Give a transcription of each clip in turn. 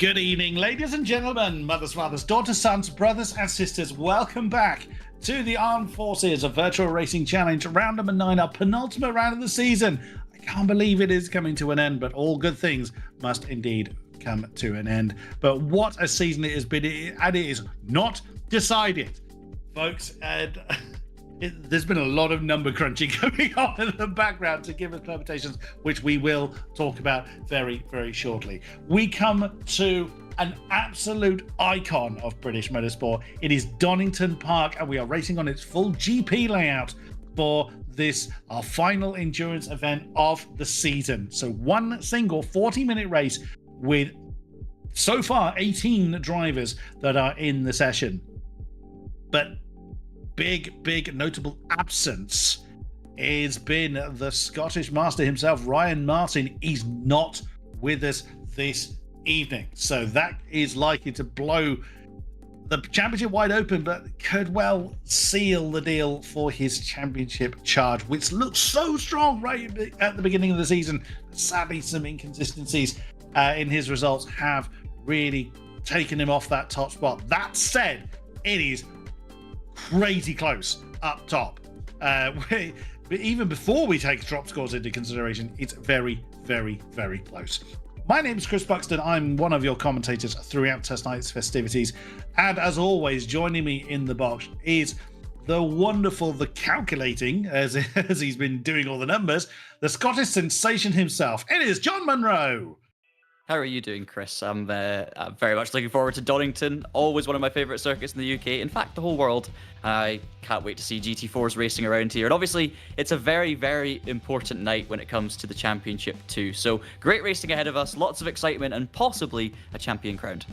Good evening, ladies and gentlemen, mothers, fathers, daughters, sons, brothers, and sisters. Welcome back to the Armed Forces of Virtual Racing Challenge, round number 9, our penultimate round of the season. I can't believe it is coming to an end, but all good things must indeed come to an end. But what a season it has been, and it is not decided, folks. And there's been a lot of number crunching going on in the background to give us permutations, which we will talk about very, very shortly. We come to an absolute icon of British motorsport. It is Donington Park, and we are racing on its full GP layout for this, our final endurance event of the season. So one single 40-minute race with, so far, 18 drivers that are in the session. But big notable absence has been the Scottish master himself, Ryan Martin. He's not with us this evening, so that is likely to blow the championship wide open, but could well seal the deal for his championship charge, which looks so strong right at the beginning of the season. Sadly, some inconsistencies in his results have really taken him off that top spot. That said, it is crazy close up top. But even before we take drop scores into consideration, it's very close. My name is Chris Buxton. I'm one of your commentators throughout Test Night's festivities. And as always, joining me in the box is the wonderful, the calculating, as he's been doing all the numbers, the Scottish sensation himself. It is John Munro. How are you doing, Chris? I'm very much looking forward to Donington. Always one of my favourite circuits in the UK. In fact, the whole world. I can't wait to see GT4s racing around here. And obviously, it's a very important night when it comes to the championship too. So great racing ahead of us, lots of excitement, and possibly a champion crowned.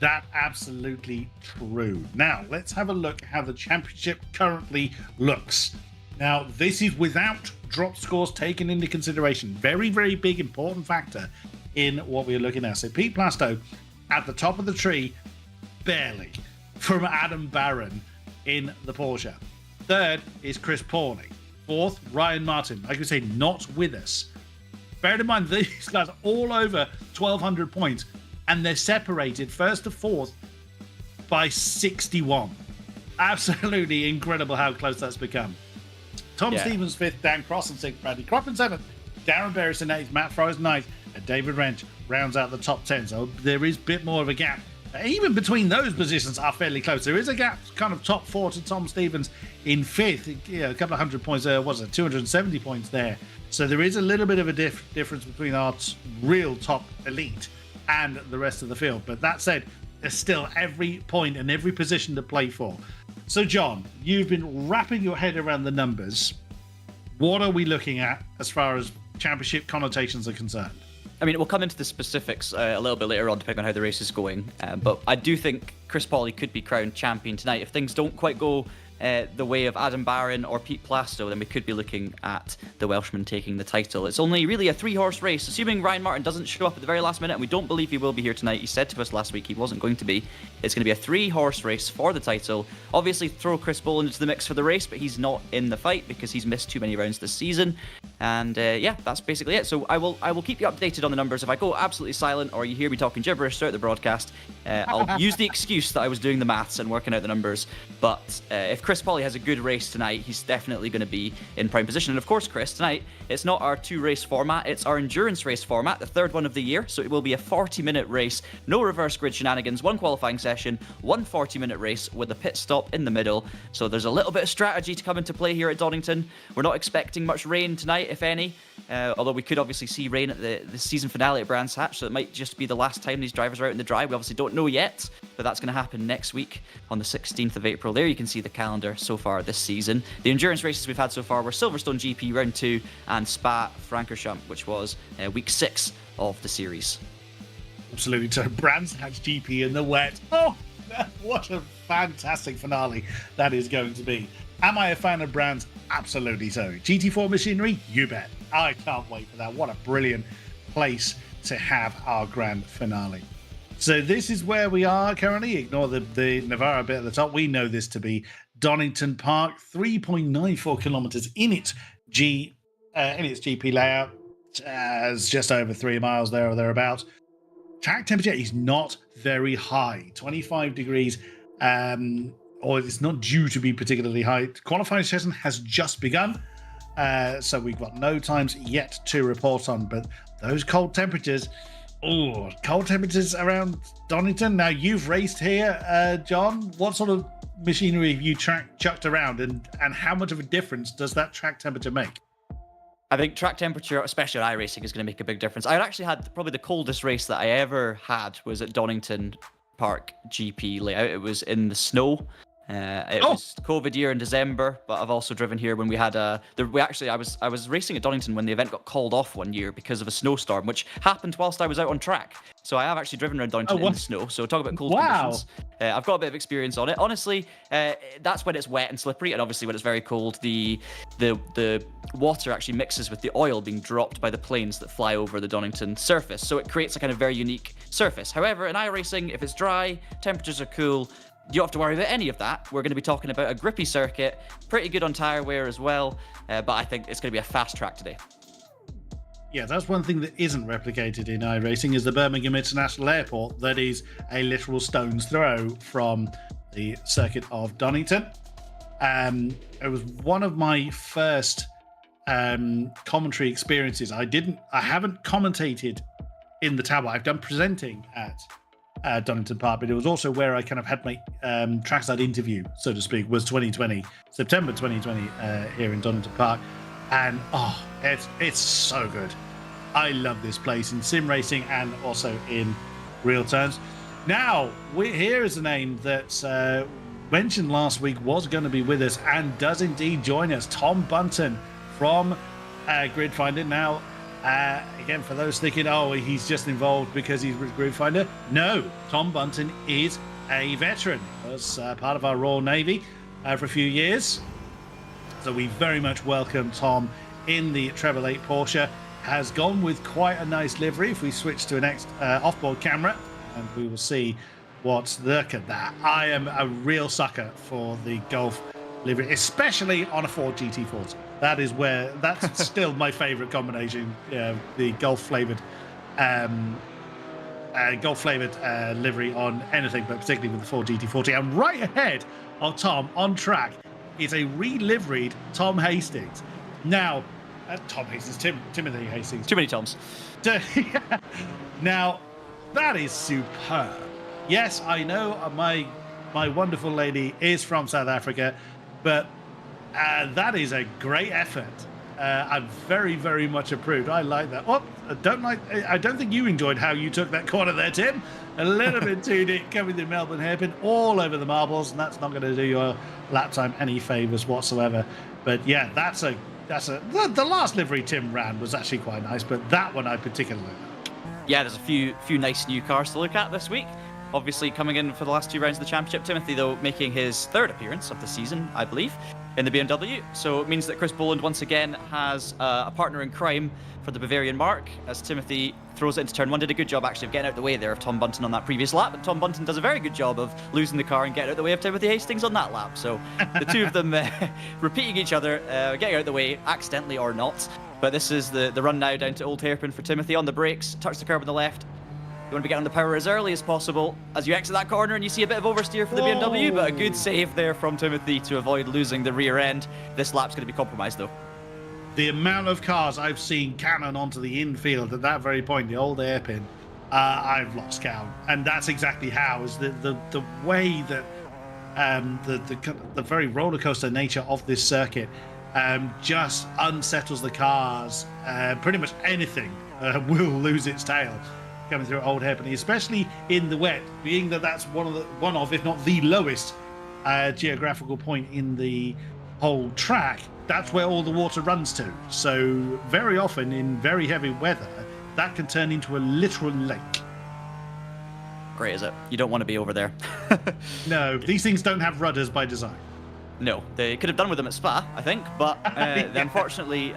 That absolutely true. Now, let's have a look at how the championship currently looks. Now, this is without drop scores taken into consideration. Very big, important factor in what we're looking at. So Pete Plasto at the top of the tree, barely, from Adam Barron in the Porsche. Third is Chris Pawney. Fourth, Ryan Martin. Like I say, not with us. Bear in mind, these guys are all over 1,200 points, and they're separated first to fourth by 61. Absolutely incredible how close that's become. Tom Stevens fifth, Dan Cross and sixth, Bradley Cropp in seventh, Darren Berris in eighth, Matt Froese ninth, and David Wrench rounds out the top 10. So there is a bit more of a gap. Even between those positions are fairly close. There is a gap, kind of top four to Tom Stevens in fifth. Yeah, a couple of hundred points there. Was it 270 points there? So there is a little bit of a difference between our real top elite and the rest of the field. But that said, there's still every point and every position to play for. So John, you've been wrapping your head around the numbers. What are we looking at as far as championship connotations are concerned? I mean, we'll come into the specifics a little bit later on, depending on how the race is going. But I do think Chris Pawney could be crowned champion tonight. If things don't quite go the way of Adam Barron or Pete Plasto, then we could be looking at the Welshman taking the title. It's only really a 3-horse race, assuming Ryan Martin doesn't show up at the very last minute, and we don't believe he will be here tonight. He said to us last week he wasn't going to be. It's going to be a 3-horse race for the title. Obviously, throw Chris Boland into the mix for the race, but he's not in the fight because he's missed too many rounds this season. And yeah, that's basically it. So I will keep you updated on the numbers. If I go absolutely silent or you hear me talking gibberish throughout the broadcast, I'll use the excuse that I was doing the maths and working out the numbers. But if Chris Pawney has a good race tonight, he's definitely going to be in prime position. And of course, Chris, tonight, it's not our 2-race format, it's our endurance race format, the third one of the year. So it will be a 40-minute race, no reverse grid shenanigans, one qualifying session, one 40-minute race with a pit stop in the middle. So there's a little bit of strategy to come into play here at Donington. We're not expecting much rain tonight, if any. Although we could obviously see rain at the season finale at Brands Hatch, so it might just be the last time these drivers are out in the dry. We obviously don't know yet, but that's going to happen next week on the 16th of April. There you can see the calendar so far this season. The endurance races we've had so far were Silverstone GP Round 2 and Spa-Francorchamps, which was week 6 of the series. Absolutely. So Brands Hatch GP in the wet. Oh, what a fantastic finale that is going to be. Am I a fan of Brands? Absolutely so. GT4 machinery? You bet. I can't wait for that. What a brilliant place to have our grand finale. So this is where we are currently. Ignore the Navarra bit at the top. We know this to be Donington Park, 3.94 kilometers in its GP layout. It's just over 3 miles there or thereabouts. track temperature is not very high. 25 degrees, or it's not due to be particularly high. Qualifying session has just begun, so we've got no times yet to report on, but those cold temperatures around Donington. Now, you've raced here, John. What sort of machinery have you chucked around, and how much of a difference does that track temperature make? I think track temperature, especially on iRacing, is going to make a big difference. I actually had probably the coldest race that I ever had was at Donington Park GP layout. It was in the snow. It was COVID year in December, but I've also driven here when we had I was racing at Donington when the event got called off one year because of a snowstorm, which happened whilst I was out on track. So I have actually driven around Donington in the snow. So talk about cold conditions. I've got a bit of experience on it. Honestly, that's when it's wet and slippery, and obviously when it's very cold, the water actually mixes with the oil being dropped by the planes that fly over the Donington surface. So it creates a kind of very unique surface. However, in iRacing, if it's dry, temperatures are cool, you don't have to worry about any of that. We're going to be talking about a grippy circuit, pretty good on tyre wear as well, but I think it's going to be a fast track today. Yeah, that's one thing that isn't replicated in iRacing is the Birmingham International Airport. That is a literal stone's throw from the circuit of Donington. It was one of my first commentary experiences. I haven't commentated in the tower. I've done presenting at Donington Park, but it was also where I kind of had my trackside interview, so to speak, was September 2020 here in Donington Park. And it's so good. I love this place in sim racing and also in real terms. Now, here is a name that mentioned last week was going to be with us and does indeed join us. Tom Bunton from Grid Finder. Now, again, for those thinking, he's just involved because he's with Grid Finder. No, Tom Bunton is a veteran. He was part of our Royal Navy for a few years. So we very much welcome Tom in the Treble 8 Porsche. Has gone with quite a nice livery. If we switch to an off-board camera, and we will see look at that. I am a real sucker for the Golf livery, especially on a Ford GT40. That's still my favorite combination. The Golf flavored livery on anything, but particularly with the Ford GT40. And right ahead of Tom on track is a re-liveried Tom Hastings. Now, Tom Hastings, Timothy Hastings. Too many Toms. Now, that is superb. Yes, I know my wonderful lady is from South Africa, but that is a great effort. I'm very, very much approved. I like that. I don't think you enjoyed how you took that corner there, Tim. A little bit too deep, coming through Melbourne hairpin all over the marbles, and that's not going to do your lap time any favours whatsoever. But yeah, the last livery Tim ran was actually quite nice, but that one I particularly like. Yeah, there's a few nice new cars to look at this week. Obviously, coming in for the last two rounds of the championship, Timothy, though, making his third appearance of the season, I believe, in the BMW. So it means that Chris Boland once again has a partner in crime for the Bavarian mark, as Timothy throws it into turn one. Did a good job actually of getting out of the way there of Tom Bunton on that previous lap, but Tom Bunton does a very good job of losing the car and getting out of the way of Timothy Hastings on that lap. So the two of them repeating each other, getting out of the way, accidentally or not. But this is the run now down to Old Hairpin for Timothy on the brakes, touch the curb on the left. You want to be getting on the power as early as possible as you exit that corner, and you see a bit of oversteer for the BMW, but a good save there from Timothy to avoid losing the rear end. This lap's going to be compromised though. The amount of cars I've seen cannon onto the infield at that very point, the Old Hairpin, I've lost count. And that's exactly how, is the way that the very roller coaster nature of this circuit just unsettles the cars. Pretty much anything will lose its tail coming through Old Hairpin, especially in the wet, being that that's one of, if not the lowest geographical point in the whole track. That's where all the water runs to. So very often in very heavy weather, that can turn into a literal lake. Great, is it? You don't want to be over there. No, these things don't have rudders by design. No, they could have done with them at Spa, I think, but unfortunately,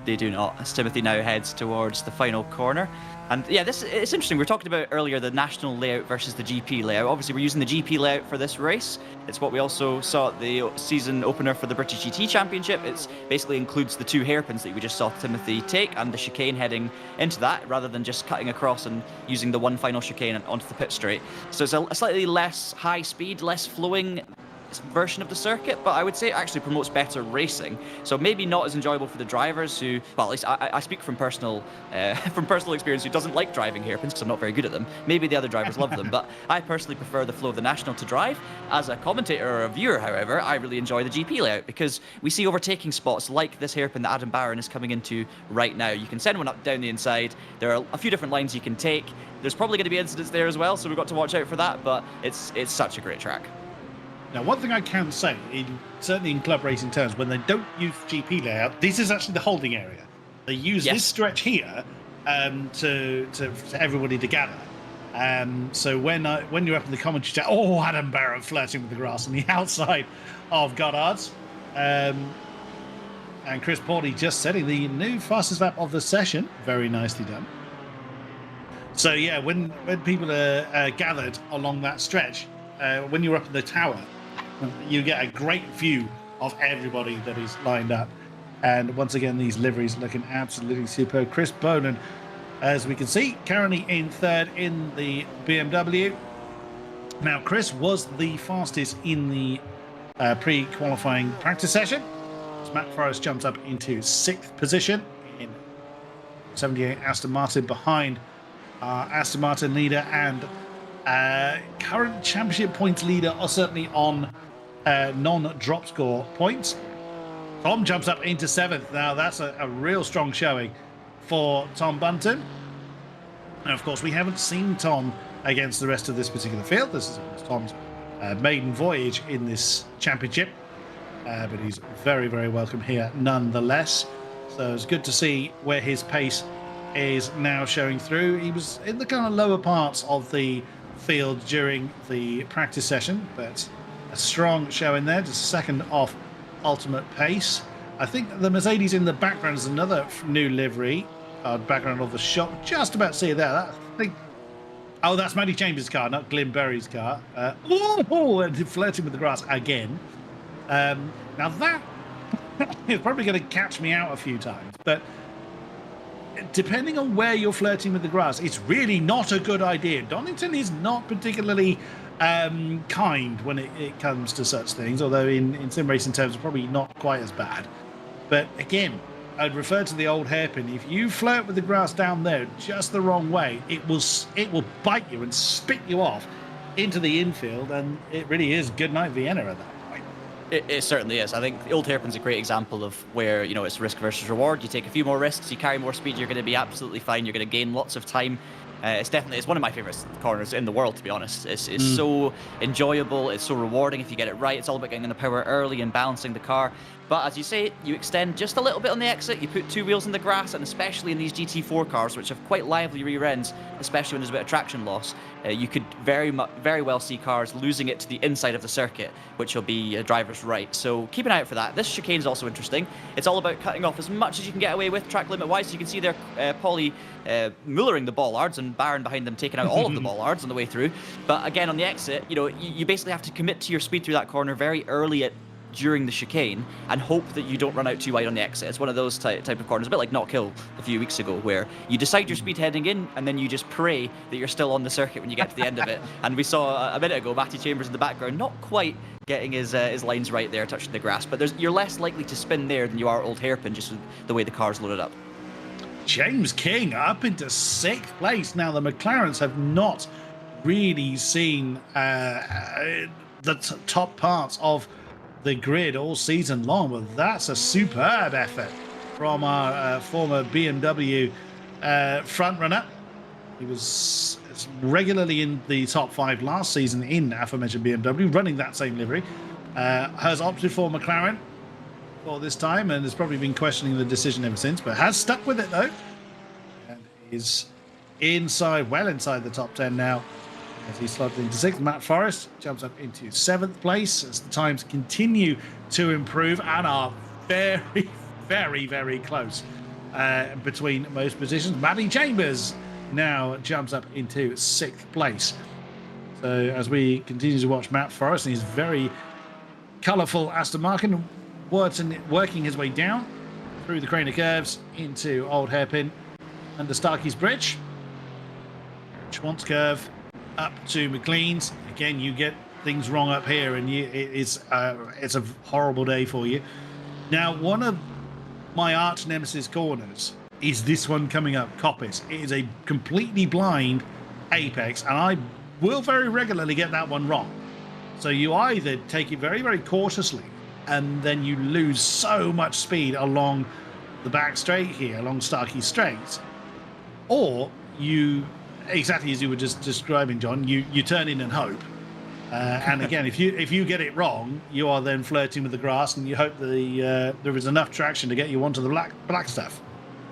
they do not. As Timothy now heads towards the final corner. And yeah, it's interesting. We were talking about earlier the national layout versus the GP layout. Obviously, we're using the GP layout for this race. It's what we also saw at the season opener for the British GT Championship. It basically includes the 2 hairpins that we just saw Timothy take and the chicane heading into that, rather than just cutting across and using the one final chicane onto the pit straight. So it's a slightly less high speed, less flowing version of the circuit, but I would say it actually promotes better racing. So maybe not as enjoyable for the drivers who, well, at least I speak from personal experience, who doesn't like driving hairpins because I'm not very good at them. Maybe the other drivers love them, but I personally prefer the flow of the National to drive. As a commentator or a viewer, however, I really enjoy the GP layout because we see overtaking spots like this hairpin that Adam Barron is coming into right now. You can send one up down the inside. There are a few different lines you can take. There's probably going to be incidents there as well, so we've got to watch out for that, but it's such a great track. Now, one thing I can say, certainly in club racing terms, when they don't use GP layout, this is actually the holding area. They use this stretch here for everybody to gather. So when you're up in the commentary chat, Adam Barron flirting with the grass on the outside of Goddard's. And Chris Pauly just setting the new fastest lap of the session. Very nicely done. So yeah, when people are gathered along that stretch, when you're up in the tower, you get a great view of everybody that is lined up. And once again, these liveries looking absolutely superb. Chris Bonin, as we can see, currently in 3rd in the BMW. Now, Chris was the fastest in the pre-qualifying practice session. As Matt Forrest jumps up into 6th position in 78 Aston Martin, behind Aston Martin leader and current championship points leader are certainly on non-drop score points. Tom jumps up into 7th. Now that's a real strong showing for Tom Bunton. And of course, we haven't seen Tom against the rest of this particular field. This is Tom's maiden voyage in this championship, but he's very, very welcome here nonetheless. So it's good to see where his pace is now showing through. He was in the kind of lower parts of the field during the practice session, but a strong show in there, just 2nd off ultimate pace. I think the Mercedes in the background is another new livery, background of the shop. Just about to see it there. That's Matty Chambers' car, not Glyn Berry's car. And flirting with the grass again. Now that is probably going to catch me out a few times, but depending on where you're flirting with the grass, it's really not a good idea. Donington is not particularly kind when it comes to such things, although in sim racing terms, it's probably not quite as bad. But again, I'd refer to the old hairpin. If you flirt with the grass down there just the wrong way, it will bite you and spit you off into the infield, and it really is good night Vienna at that. It certainly is. I think the old hairpin's a great example of where, it's risk versus reward. You take a few more risks, you carry more speed, you're going to be absolutely fine. You're going to gain lots of time. It's one of my favorite corners in the world, to be honest. It's so enjoyable. It's so rewarding if you get it right. It's all about getting the power early and balancing the car. But as you say, you extend just a little bit on the exit. You put 2 wheels in the grass, and especially in these GT4 cars, which have quite lively rear ends, especially when there's a bit of traction loss, you could very well see cars losing it to the inside of the circuit, which will be a driver's right. So keep an eye out for that. This chicane is also interesting. It's all about cutting off as much as you can get away with track limit wise. So you can see there, Pauly mullering the bollards and Barron behind them taking out all of the bollards on the way through. But again, on the exit, you basically have to commit to your speed through that corner very early during the chicane and hope that you don't run out too wide on the exit. It's one of those type of corners, a bit like Knock Hill a few weeks ago, where you decide your speed heading in and then you just pray that you're still on the circuit when you get to the end of it. And we saw a minute ago Matty Chambers in the background not quite getting his lines right there, touching the grass, but you're less likely to spin there than you are old hairpin, just with the way the car's loaded up. James King up into 6th place. Now the McLarens have not really seen the top parts of the grid all season long, but that's a superb effort from our former BMW frontrunner. He was regularly in the top 5 last season in aforementioned BMW, running that same livery. Has opted for McLaren for this time and has probably been questioning the decision ever since, but has stuck with it though, and is well inside the top 10 now As he slotted into 6th, Matt Forrest jumps up into 7th place as the times continue to improve and are very, very, very close between most positions. Maddie Chambers now jumps up into 6th place. So as we continue to watch Matt Forrest and his very colourful Aston Martin working his way down through the Craner Curves into Old Hairpin under Starkey's Bridge. Schwantz Curve up to McLean's. Again, you get things wrong up here, and it's a horrible day for you. Now, one of my arch nemesis corners is this one coming up, Coppice. It is a completely blind apex, and I will very regularly get that one wrong. So you either take it very, very cautiously, and then you lose so much speed along the back straight here, along Starkey Straight, or you, exactly as you were just describing, John, you turn in and hope. And again, if you get it wrong, you are then flirting with the grass, and you hope there is enough traction to get you onto the black stuff.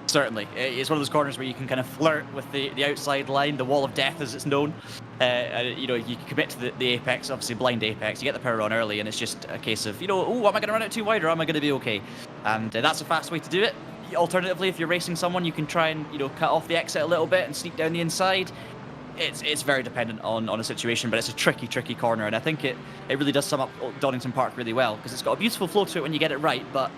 Certainly. It's one of those corners where you can kind of flirt with the outside line, the wall of death as it's known. You commit to the apex, obviously blind apex, you get the power on early, and it's just a case of, oh, am I going to run out too wide, or am I going to be okay? And that's a fast way to do it. Alternatively, if you're racing someone, you can try and cut off the exit a little bit and sneak down the inside. It's very dependent on a situation, but it's a tricky corner, and I think it really does sum up Donington Park really well, because it's got a beautiful flow to it when you get it right, but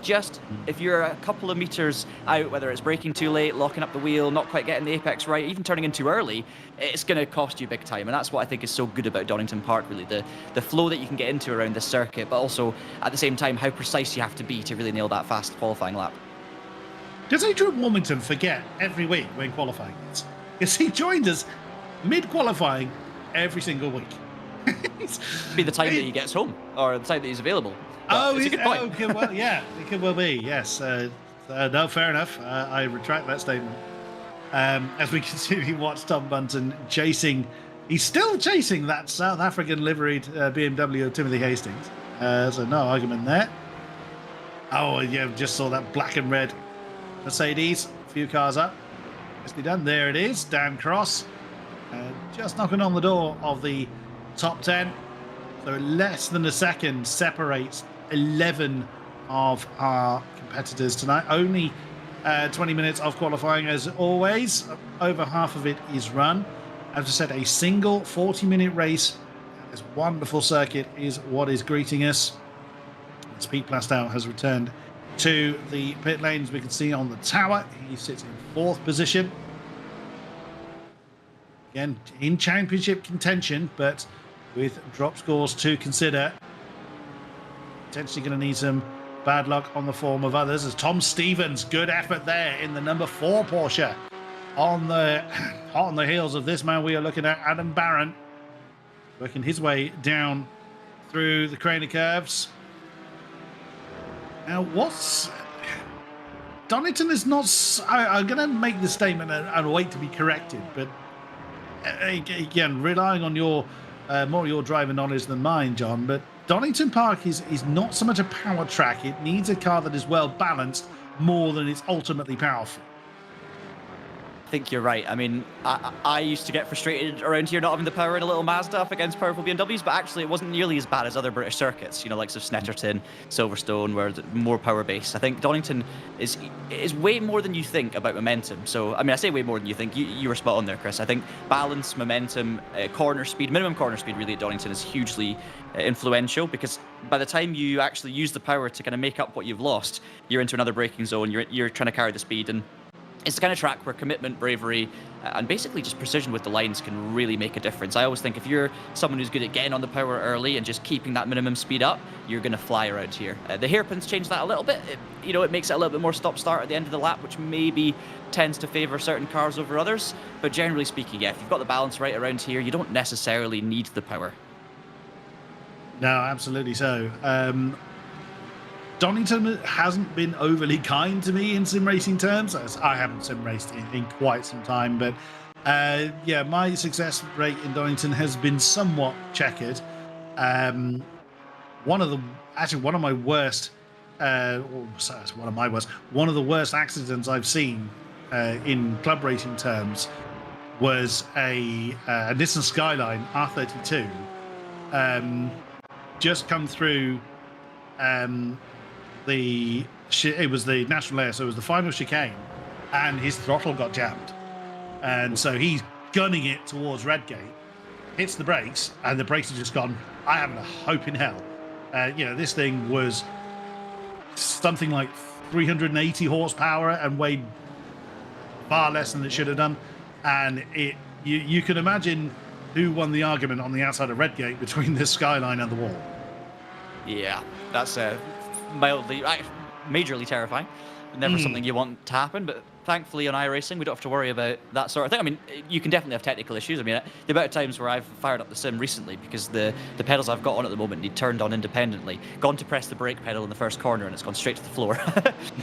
just if you're a couple of meters out, whether it's braking too late, locking up the wheel, not quite getting the apex right, even turning in too early, it's going to cost you big time. And that's what I think is so good about Donington Park, really, the flow that you can get into around this circuit, but also at the same time how precise you have to be to really nail that fast qualifying lap. Does Adrian Warmington forget every week when qualifying is? Because he joined us mid-qualifying every single week. Be the time that he gets home, or the time that he's available. It's a good point. It could well be, yes. No, fair enough. I retract that statement. As we continue to watch Tom Bunton he's still chasing that South African liveried BMW of Timothy Hastings. So no argument there. Oh, yeah, just saw that black and red Mercedes, a few cars up. Nicely done. There it is, Dan Cross. Just knocking on the door of the top 10. So less than a second separates 11 of our competitors tonight. Only 20 minutes of qualifying as always. Over half of it is run. As I said, a single 40-minute race. This wonderful circuit is what is greeting us. As Pete Plastow has returned to the pit lanes, we can see on the tower, he sits in 4th position. Again, in championship contention, but with drop scores to consider. Potentially going to need some bad luck on the form of others, as Tom Stevens, good effort there in the number 4 Porsche. On the heels of this man, we are looking at Adam Barron, working his way down through the Craner Curves. Now, Donington is not... I'm going to make the statement and wait to be corrected, but again, relying on more your driver knowledge than mine, John, but Donington Park is not so much a power track. It needs a car that is well balanced more than it's ultimately powerful. I think you're right. I mean, I used to get frustrated around here not having the power in a little Mazda up against powerful BMWs, but actually it wasn't nearly as bad as other British circuits, like of Snetterton, Silverstone, where more power based. I think Donington is way more than you think about momentum. So, I mean, I say way more than you think. You were spot on there, Chris. I think balance, momentum, corner speed, minimum corner speed really at Donington is hugely influential, because by the time you actually use the power to kind of make up what you've lost, you're into another braking zone, you're trying to carry the speed, and it's the kind of track where commitment, bravery, and basically just precision with the lines can really make a difference. I always think if you're someone who's good at getting on the power early and just keeping that minimum speed up, you're going to fly around here. The hairpins change that a little bit. It makes it a little bit more stop-start at the end of the lap, which maybe tends to favour certain cars over others. But generally speaking, yeah, if you've got the balance right around here, you don't necessarily need the power. No, absolutely so. Donington hasn't been overly kind to me in sim racing terms, as I haven't sim raced in quite some time, but my success rate in Donington has been somewhat checkered. One of the worst accidents I've seen in club racing terms was a Nissan Skyline R32, just come through it was the national air, so it was the final chicane, and his throttle got jammed, and so he's gunning it towards Redgate, hits the brakes, and the brakes have just gone. I haven't a hope in hell. This thing was something like 380 horsepower and weighed far less than it should have done, and you can imagine who won the argument on the outside of Redgate between the Skyline and the wall. Yeah, that's majorly terrifying. Never something you want to happen, but thankfully on iRacing we don't have to worry about that sort of thing. I mean, you can definitely have technical issues. I mean, the amount of times where I've fired up the sim recently because the pedals I've got on at the moment need turned on independently, gone to press the brake pedal in the first corner and it's gone straight to the floor.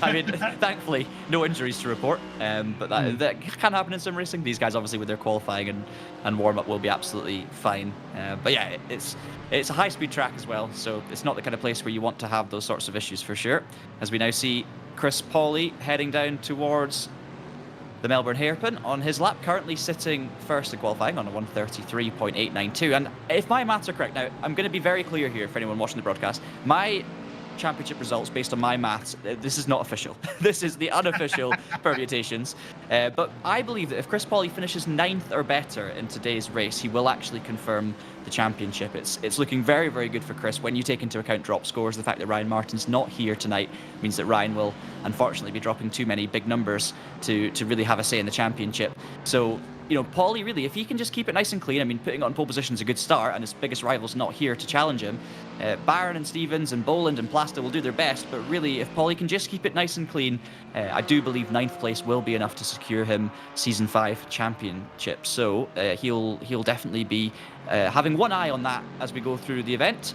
I mean, thankfully no injuries to report, but that can happen in sim racing. These guys obviously with their qualifying and warm-up will be absolutely fine. But yeah, it's a high-speed track as well, so it's not the kind of place where you want to have those sorts of issues for sure. As we now see Chris Pawley heading down towards the Melbourne hairpin on his lap, currently sitting first in qualifying on a 133.892. And if my maths are correct, now I'm going to be very clear here for anyone watching the broadcast, my championship results based on my maths, this is not official. This is the unofficial permutations. But I believe that if Chris Pawley finishes 9th or better in today's race, he will actually confirm the championship. It's looking very, very good for Chris. When you take into account drop scores, the fact that Ryan Martin's not here tonight means that Ryan will unfortunately be dropping too many big numbers to really have a say in the championship. So, Pawley, really, if he can just keep it nice and clean, I mean, putting it on pole position is a good start, and his biggest rival's not here to challenge him. Barron and Stevens and Boland and Plasta will do their best, but really, if Pawley can just keep it nice and clean, I do believe 9th place will be enough to secure him Season 5 championship. So he'll definitely be having one eye on that as we go through the event.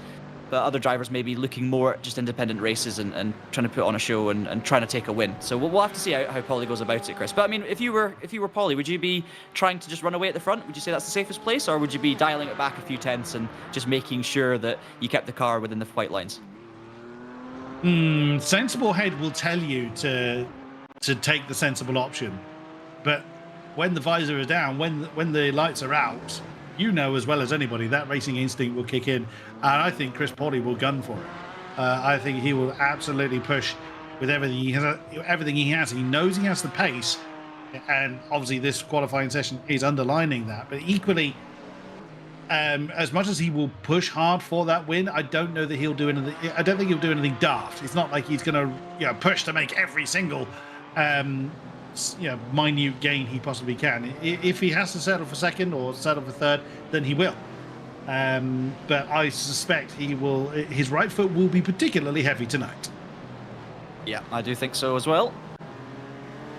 But other drivers may be looking more at just independent races and trying to put on a show and trying to take a win. So we'll have to see how Pawley goes about it, Chris. But I mean, if you were Pawley, would you be trying to just run away at the front? Would you say that's the safest place, or would you be dialing it back a few tenths and just making sure that you kept the car within the white lines? Sensible head will tell you to take the sensible option, but when the visor is down, when the lights are out, as well as anybody, that racing instinct will kick in, and I think Chris Pawley will gun for it. I think he will absolutely push with everything he has. He knows he has the pace, and obviously this qualifying session is underlining that. But equally, as much as he will push hard for that win, I don't know that he'll do anything. I don't think he'll do anything daft. It's not like he's going to push to make every single minute gain he possibly can. If he has to settle for second or settle for third, then he will. But I suspect his right foot will be particularly heavy tonight. Yeah, I do think so as well.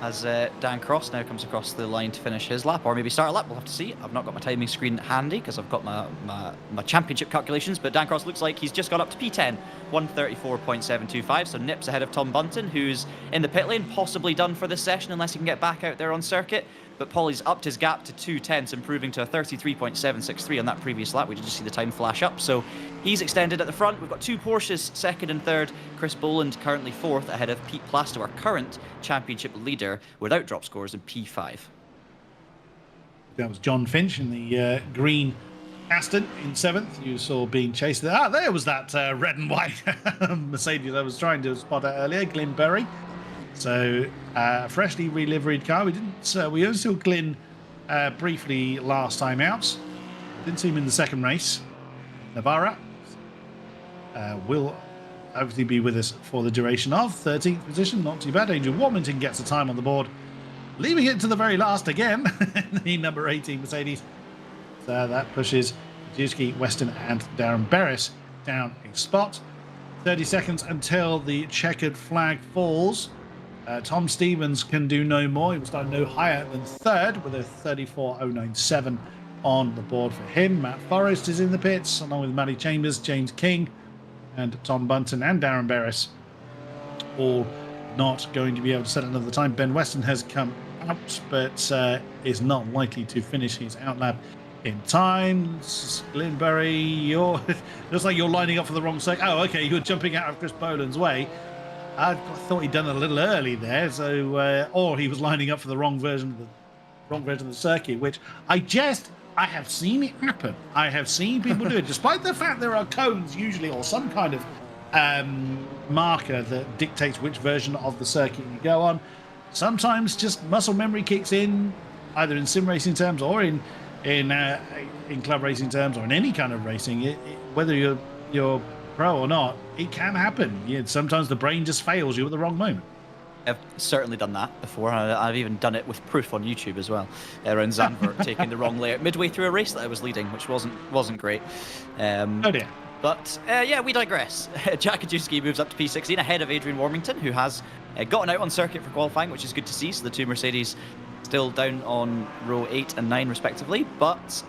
As Dan Cross now comes across the line to finish his lap, or maybe start a lap, we'll have to see. I've not got my timing screen handy because I've got my championship calculations, but Dan Cross looks like he's just got up to P10, 134.725, so nips ahead of Tom Bunton, who's in the pit lane, possibly done for this session unless he can get back out there on circuit. But Pawley's upped his gap to 2 tenths, improving to a 33.763 on that previous lap. We did just see the time flash up. So he's extended at the front. We've got 2 Porsches, 2nd and 3rd. Chris Boland currently 4th ahead of Pete Plasto, our current championship leader, without drop scores in P5. That was John Finch in the green Aston in 7th. You saw being chased there. There was that red and white Mercedes I was trying to spot out earlier, Glyn Berry. So, freshly reliveried car. We only saw Glyn briefly last time out. Didn't see him in the second race. Navarra will hopefully be with us for the duration of 13th position. Not too bad. Angel Warmington gets the time on the board, leaving it to the very last again. The number 18 Mercedes. So that pushes Jewski, Weston, and Darren Berris down a spot. 30 seconds until the checkered flag falls. Tom Stevens can do no more. He was starting no higher than 3rd with a 34.097 on the board for him. Matt Forrest is in the pits along with Matty Chambers, James King, and Tom Bunton and Darren Berris. All not going to be able to set another time. Ben Weston has come out, but is not likely to finish his outlap in time. Glyn Berry, looks like you're lining up for the wrong side. Oh, okay, you're jumping out of Chris Boland's way. I thought he'd done it a little early there, so or he was lining up for the wrong version of wrong version of the circuit, which I have seen it happen. I have seen people do it, despite the fact there are cones usually or some kind of marker that dictates which version of the circuit you go on. Sometimes just muscle memory kicks in, either in sim racing terms or in club racing terms or in any kind of racing. Whether you're pro or not, it can happen. Sometimes the brain just fails you at the wrong moment. I've certainly done that before. I've even done it with proof on YouTube as well, around Zandvoort, taking the wrong layout midway through a race that I was leading, which wasn't great. Oh dear. But yeah, we digress. Jack Kajewski moves up to P16 ahead of Adrian Warmington, who has gotten out on circuit for qualifying, which is good to see. So the two Mercedes still down on row 8 and 9 respectively, but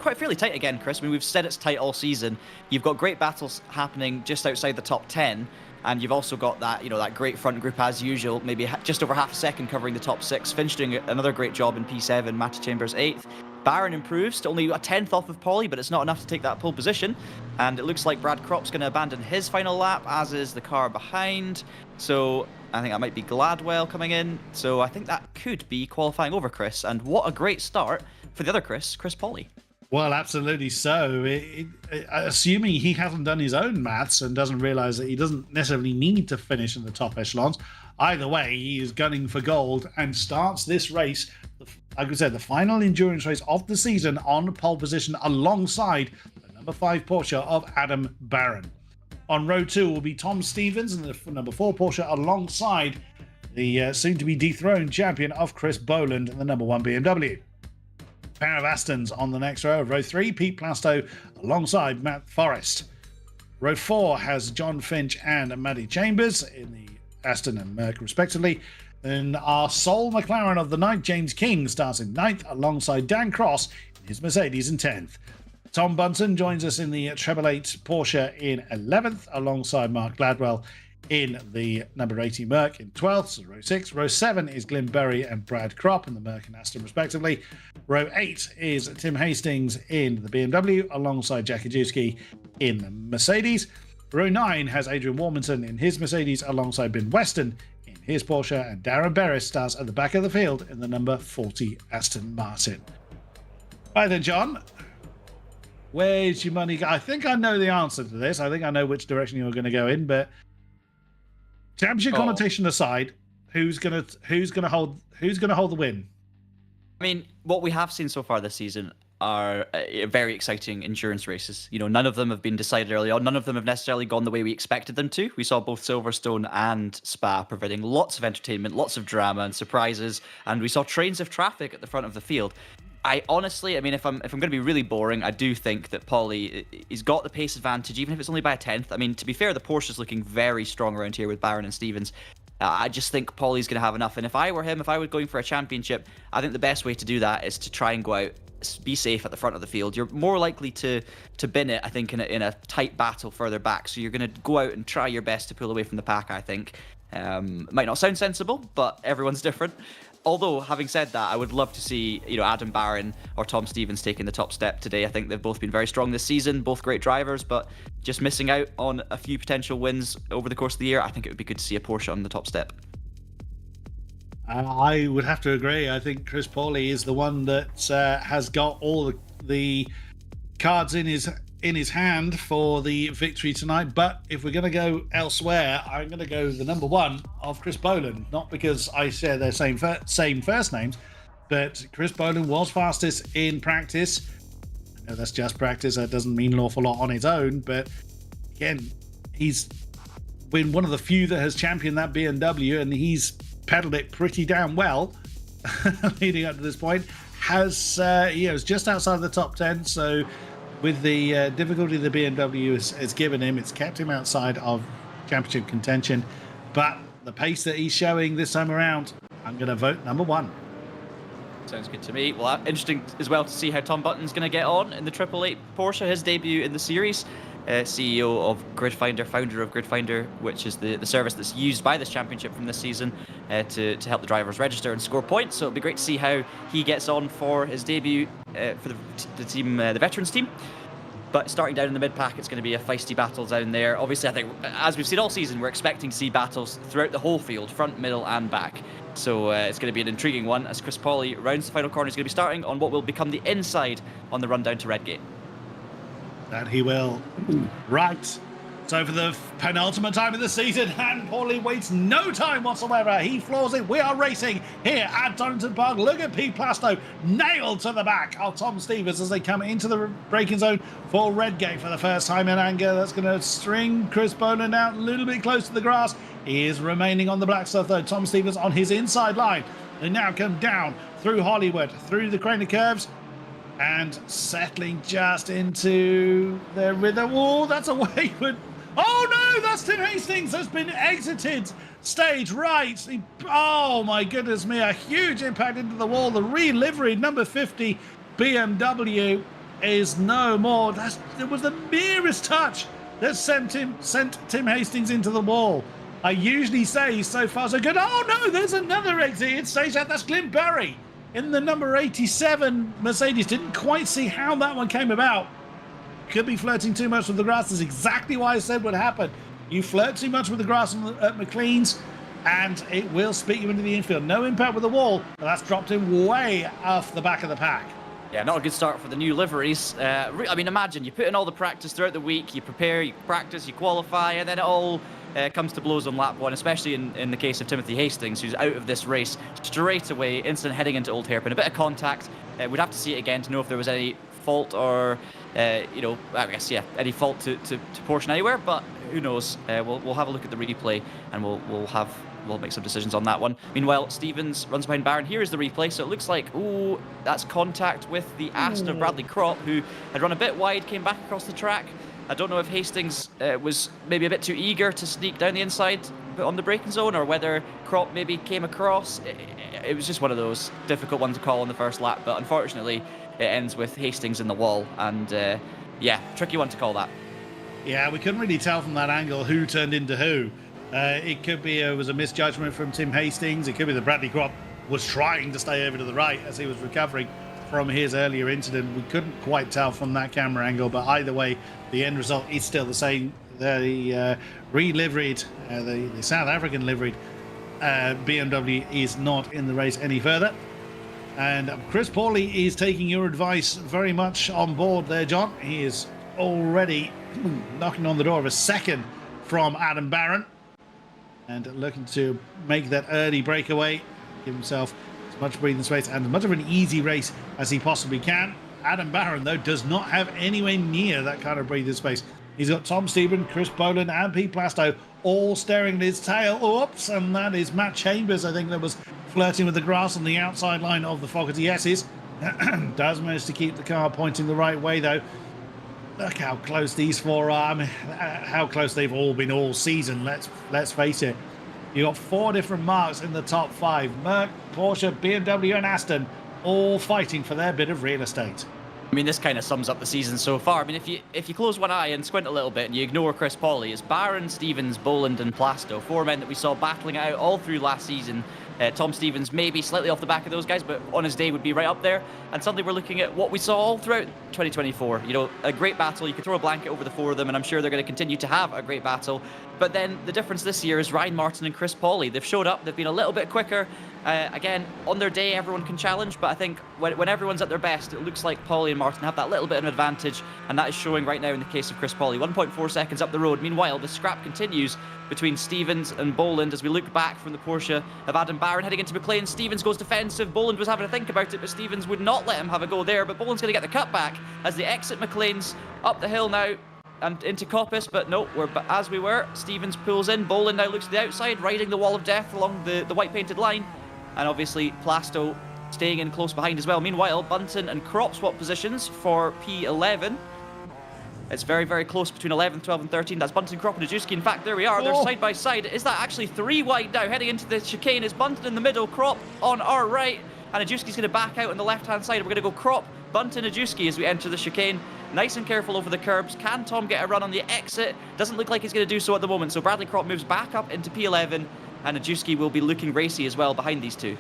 quite fairly tight again, Chris. I mean, we've said it's tight all season. You've got great battles happening just outside the top 10, and you've also got that, that great front group as usual, maybe just over half a second covering the top 6. Finch doing another great job in P7, Matty Chambers 8th. Barron improves to only a 10th off of Pauly, but it's not enough to take that pole position. And it looks like Brad Kropp's going to abandon his final lap, as is the car behind. So I think that might be Gladwell coming in. So I think that could be qualifying over, Chris. And what a great start for the other Chris Pauly. Well, absolutely so. Assuming he hasn't done his own maths and doesn't realise that he doesn't necessarily need to finish in the top echelons. Either way, he is gunning for gold and starts this race, like I said, the final endurance race of the season, on pole position alongside the number 5 Porsche of Adam Barron. On row 2 will be Tom Stevens and the number 4 Porsche alongside the soon-to-be dethroned champion of Chris Boland and the number 1 BMW. Pair of Astons on the next row. Row 3, Pete Plasto alongside Matt Forrest. Row 4 has John Finch and Matty Chambers in the Aston and Merc respectively. And our sole McLaren of the night, James King, starts in 9th alongside Dan Cross in his Mercedes in 10th. Tom Bunton joins us in the 888 Porsche in 11th alongside Mark Gladwell in the number 80 Merc in 12th, so row 6. Row 7 is Glyn Berry and Brad Kropp in the Merc and Aston respectively. Row 8 is Tim Hastings in the BMW alongside Jack Kajewski in the Mercedes. Row 9 has Adrian Warmington in his Mercedes alongside Ben Weston in his Porsche, and Darren Berris starts at the back of the field in the number 40 Aston Martin. Right then, John, where's your money go? I think I know the answer to this. I think I know which direction you're going to go in, but championship connotation aside, who's gonna hold the win? I mean, what we have seen so far this season are very exciting endurance races. None of them have been decided early on. None of them have necessarily gone the way we expected them to. We saw both Silverstone and Spa providing lots of entertainment, lots of drama and surprises, and we saw trains of traffic at the front of the field. I honestly, if I'm going to be really boring, I do think that Pauly, he's got the pace advantage, even if it's only by a 10th. I mean, to be fair, the Porsche's looking very strong around here with Barron and Stevens. I just think Pauly's going to have enough. And if I were him, if I was going for a championship, I think the best way to do that is to try and go out, be safe at the front of the field. You're more likely to bin it, I think, in a tight battle further back. So you're going to go out and try your best to pull away from the pack, I think. It might not sound sensible, but everyone's different. Although, having said that, I would love to see, Adam Barron or Tom Stevens taking the top step today. I think they've both been very strong this season, both great drivers, but just missing out on a few potential wins over the course of the year. I think it would be good to see a Porsche on the top step. I would have to agree. I think Chris Pauly is the one that has got all the cards in his hand for the victory tonight. But if we're going to go elsewhere, I'm going to go the number 1 of Chris Boland. Not because I share their same first names, but Chris Boland was fastest in practice. I know that's just practice. That doesn't mean an awful lot on its own. But again, he's been one of the few that has championed that BMW, and he's pedaled it pretty damn well leading up to this point. Has just outside the top 10, so with the difficulty the BMW has given him, it's kept him outside of championship contention. But the pace that he's showing this time around, I'm going to vote number 1. Sounds good to me. Well, interesting as well to see how Tom Button's going to get on in the 888 Porsche, his debut in the series. CEO of GridFinder, founder of GridFinder, which is the service that's used by this championship from this season to help the drivers register and score points. So it'll be great to see how he gets on for his debut for the team, the veterans team. But starting down in the mid-pack, it's going to be a feisty battle down there. Obviously, I think, as we've seen all season, we're expecting to see battles throughout the whole field, front, middle, and back. So it's going to be an intriguing one as Chris Pawley rounds the final corner. He's going to be starting on what will become the inside on the run down to Redgate. That he will. Right. So for the penultimate time of the season, and Pawley waits no time whatsoever. He floors it. We are racing here at Donington Park. Look at Pete Plasto nailed to the back of Tom Stevens as they come into the braking zone for Redgate for the first time in anger. That's going to string Chris Boland out a little bit close to the grass. He is remaining on the black stuff though. Tom Stevens on his inside line. They now come down through Hollywood, through the Craner curves, and settling just into the rhythm. Oh, that's a wayward. Oh no, that's Tim Hastings has been exited stage right. Oh my goodness me, a huge impact into the wall. The re-liveried number 50 BMW is no more. It was the merest touch that sent Tim Hastings into the wall. I usually say so far so good. Oh no, there's another exit stage out. That's Clint Berry in the number 87 Mercedes. Didn't quite see how that one came about. Could be flirting too much with the grass. That's exactly why I said would happen. You flirt too much with the grass at McLean's and it will spit you into the infield. No impact with the wall, but that's dropped him way off the back of the pack. Yeah, not a good start for the new liveries. I mean, imagine you put in all the practice throughout the week, you prepare, you practice, you qualify, and then it all comes to blows on lap one, especially in the case of Timothy Hastings, who's out of this race straight away, instant heading into Old Hairpin. A bit of contact. We'd have to see it again to know if there was any fault or, I guess, yeah, any fault to portion anywhere, but who knows? We'll have a look at the replay and we'll make some decisions on that one. Meanwhile, Stevens runs behind Barron. Here is the replay. So it looks like, ooh, that's contact with the Aston of Bradley Kropp, who had run a bit wide, came back across the track. I don't know if Hastings was maybe a bit too eager to sneak down the inside on the braking zone, or whether Kropp maybe came across. It was just one of those difficult ones to call on the first lap, but unfortunately it ends with Hastings in the wall, and yeah, tricky one to call that. Yeah, we couldn't really tell from that angle who turned into who. It could be it was a misjudgment from Tim Hastings. It could be that Bradley Kropp was trying to stay over to the right as he was recovering from his earlier incident. We couldn't quite tell from that camera angle, but either way, the end result is still the same. The re-liveried, the South African liveried BMW is not in the race any further. And Chris Pawley is taking your advice very much on board there, John. He is already knocking on the door of a second from Adam Barron and looking to make that early breakaway, give himself as much breathing space and as much of an easy race as he possibly can. Adam Barron, though, does not have anywhere near that kind of breathing space. He's got Tom Stevens, Chris Boland, and Pete Plasto all staring at his tail. Oops, and that is Matt Chambers, I think, that was flirting with the grass on the outside line of the Fogarty S's. Does manage to keep the car pointing the right way, though. Look how close these four are. I mean, how close they've all been all season. Let's face it. You got four different marks in the top five: Merc, Porsche, BMW, and Aston, all fighting for their bit of real estate. I mean, this kind of sums up the season so far. I mean, if you close one eye and squint a little bit and you ignore Chris Pawley, it's Barron, Stevens, Boland, and Plasto, four men that we saw battling it out all through last season. Tom Stevens maybe slightly off the back of those guys, but on his day would be right up there. And suddenly we're looking at what we saw all throughout 2024. You know, a great battle. You could throw a blanket over the four of them, and I'm sure they're going to continue to have a great battle. But then the difference this year is Ryan Martin and Chris Pawley. They've showed up. They've been a little bit quicker. Again, on their day, everyone can challenge, but I think when everyone's at their best, it looks like Pawley and Martin have that little bit of an advantage, and that is showing right now in the case of Chris Pawley. 1.4 seconds up the road. Meanwhile, the scrap continues between Stevens and Boland as we look back from the Porsche of Adam Barron heading into McLean. Stevens goes defensive. Boland was having to think about it, but Stevens would not let him have a go there. But Boland's going to get the cutback as they exit McLean's up the hill now and into Coppice, but no, we're as we were. Stevens pulls in. Boland now looks to the outside, riding the wall of death along the white painted line. And obviously Plasto staying in close behind as well. Meanwhile, Bunton and Kropp swap positions for P11. It's very, very close between 11, 12 and 13. That's Bunton, Kropp and Ajewski. In fact, there we are. They're side by side. Is that actually three wide now heading into the chicane? Is Bunton in the middle, Kropp on our right, and Ajewski's going to back out on the left-hand side. We're going to go Kropp, Bunton, Ajewski as we enter the chicane. Nice and careful over the curbs. Can Tom get a run on the exit? Doesn't look like he's going to do so at the moment. So Bradley Kropp moves back up into P11, and Ajewski will be looking racy as well behind these two.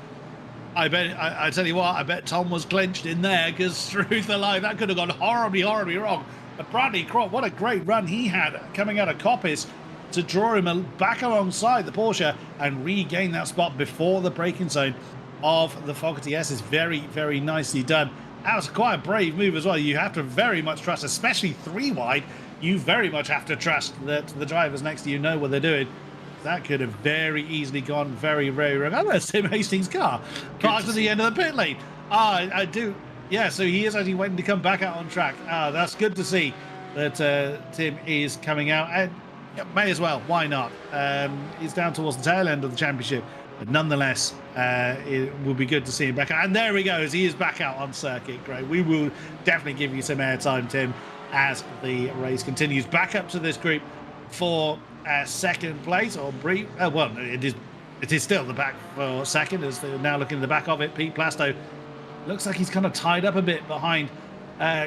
I tell you what, I bet Tom was clenched in there, because through the line, that could have gone horribly, horribly wrong. But Bradley Croft, what a great run he had coming out of Coppice to draw him back alongside the Porsche and regain that spot before the braking zone of the Fogarty S. Is very, very nicely done. That was quite a brave move as well. You have to very much trust, especially 3 wide, you very much have to trust that the drivers next to you know what they're doing. That could have very easily gone very, very wrong. Oh, that's Tim Hastings' car parked at the end of the pit lane. I do. Yeah, so he is actually waiting to come back out on track. That's good to see that Tim is coming out. And yeah, may as well. Why not? He's down towards the tail end of the championship. But nonetheless, it will be good to see him back out. And there he goes. He is back out on circuit. Great. We will definitely give you some airtime, Tim, as the race continues. Back up to this group for second place, or well, it is still the back for second, as they're now looking at the back of it. Pete Plasto looks like he's kind of tied up a bit behind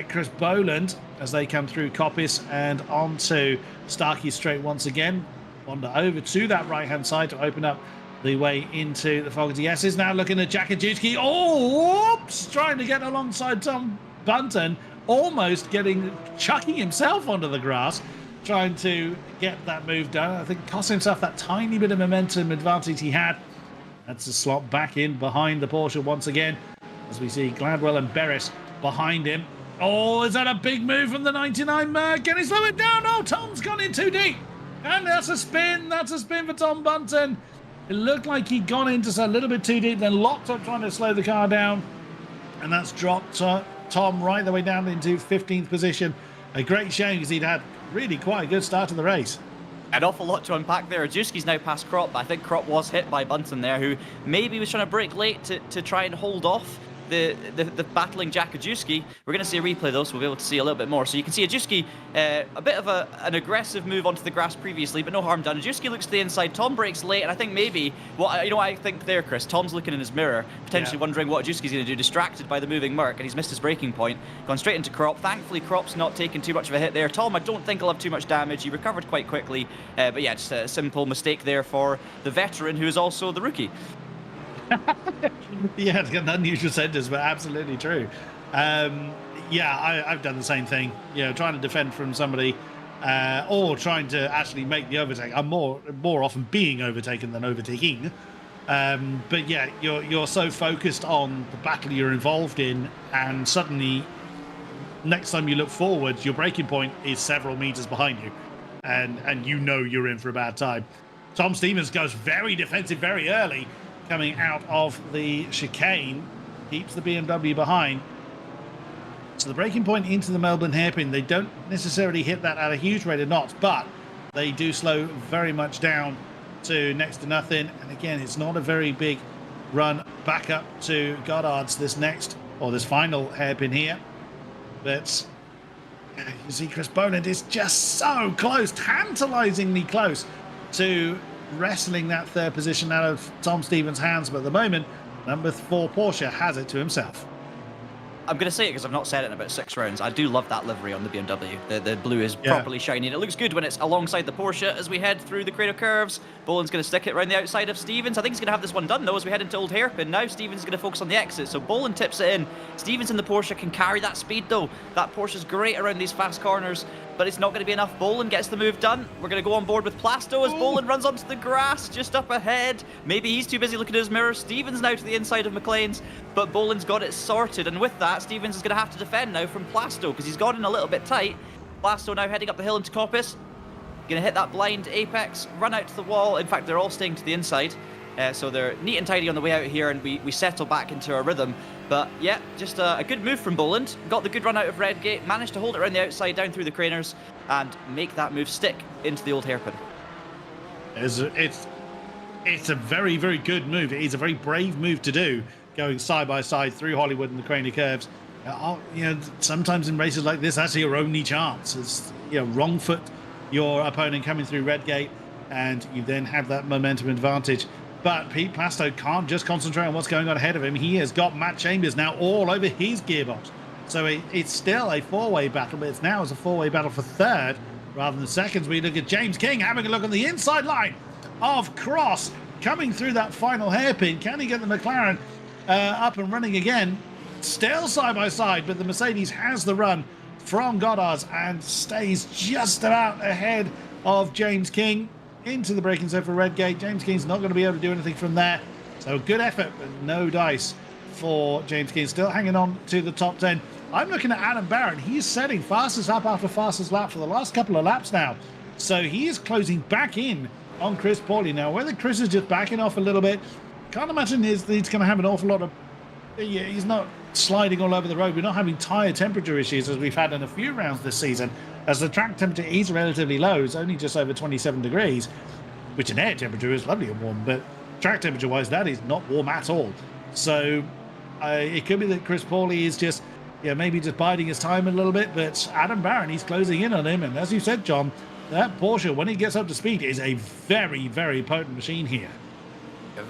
Chris Boland as they come through Coppice and onto Starkey Straight once again. Wander over to that right hand side to open up the way into the Fogarty S. Is now looking at Jakajewski. Oh, whoops, trying to get alongside Tom Bunton, almost chucking himself onto the grass, trying to get that move done. I think cost himself that tiny bit of momentum advantage he had. That's a slot back in behind the Porsche once again, as we see Gladwell and Beres behind him. Oh, is that a big move from the 99 Merc? Can he slow it down? Oh, Tom's gone in too deep. And that's a spin. That's a spin for Tom Bunton. It looked like he'd gone into a little bit too deep, then locked up trying to slow the car down. And that's dropped Tom right the way down into 15th position. A great shame, because he'd had really quite a good start to the race. An awful lot to unpack there. Ajewski's now past Krop, but I think Krop was hit by Bunton there, who maybe was trying to brake late to try and hold off the battling Jack Ajewski. We're going to see a replay though, so we'll be able to see a little bit more. So you can see Ajewski, a bit of an aggressive move onto the grass previously, but no harm done. Ajewski looks to the inside, Tom brakes late, and I think maybe, you know what I think there, Chris? Tom's looking in his mirror, potentially wondering what Ajewski's going to do, distracted by the moving Merc, and he's missed his braking point, gone straight into Krop. Thankfully, Krop's not taking too much of a hit there. Tom, I don't think he'll have too much damage. He recovered quite quickly, but yeah, just a simple mistake there for the veteran, who is also the rookie. Yeah, it's got an unusual sentence, but absolutely true. Yeah, I've done the same thing. You know, trying to defend from somebody, or trying to actually make the overtake. I'm more often being overtaken than overtaking. But yeah, you're so focused on the battle you're involved in, and suddenly, next time you look forward, your braking point is several meters behind you, and you know you're in for a bad time. Tom Stevens goes very defensive very early, coming out of the chicane, keeps the BMW behind. So the braking point into the Melbourne hairpin, they don't necessarily hit that at a huge rate of knots, but they do slow very much down to next to nothing. And again, it's not a very big run back up to Goddard's this final hairpin here. But you see Chris Boland is just so close, tantalizingly close to wrestling that third position out of Tom Stevens' hands, but at the moment, number 4 Porsche has it to himself. I'm going to say it because I've not said it in about 6 rounds. I do love that livery on the BMW. The blue is properly shiny, and it looks good when it's alongside the Porsche as we head through the cradle curves. Boland's going to stick it around the outside of Stevens. I think he's going to have this one done, though, as we head into Old Hairpin. Now Stevens is going to focus on the exit, so Boland tips it in. Stevens in the Porsche can carry that speed, though. That Porsche's great around these fast corners, but it's not going to be enough. Boland gets the move done. We're going to go on board with Plasto as Boland runs onto the grass just up ahead. Maybe he's too busy looking at his mirror. Stevens now to the inside of McLean's, but Boland's got it sorted, and with that, Stevens is going to have to defend now from Plasto because he's got in a little bit tight. Plasto now heading up the hill into Coppice. Going to hit that blind apex, run out to the wall. In fact, they're all staying to the inside. So they're neat and tidy on the way out here, and we settle back into our rhythm. But yeah, just a good move from Boland. Got the good run out of Redgate, managed to hold it around the outside, down through the craners, and make that move stick into the Old Hairpin. It's a very, very good move. It is a very brave move to do, going side by side through Hollywood and the craney curves. You know, sometimes in races like this, that's your only chance. It's, you know, wrong foot your opponent coming through Redgate, and you then have that momentum advantage. But Pete Plasto can't just concentrate on what's going on ahead of him. He has got Matt Chambers now all over his gearbox. So it's still a 4-way battle, but it's now as a 4-way battle for third rather than seconds. We look at James King having a look on the inside line of Cross, coming through that final hairpin. Can he get the McLaren up and running again. Still side by side, but the Mercedes has the run from Goddard's and stays just about ahead of James King into the braking zone for Redgate. James King's not going to be able to do anything from there. So good effort, but no dice for James King. Still hanging on to the top 10. I'm looking at Adam Barron. He's setting fastest lap after fastest lap for the last couple of laps now. So he is closing back in on Chris Pauly. Now, whether Chris is just backing off a little bit, can't imagine he's going to have an awful lot of... He's not sliding all over the road. We're not having tyre temperature issues as we've had in a few rounds this season, as the track temperature is relatively low. It's only just over 27 degrees, which in air temperature is lovely and warm, but track temperature wise, that is not warm at all. So it could be that Chris Pauly is just, maybe just biding his time a little bit, but Adam Barron, he's closing in on him. And as you said, John, that Porsche, when it gets up to speed, is a very, very potent machine here.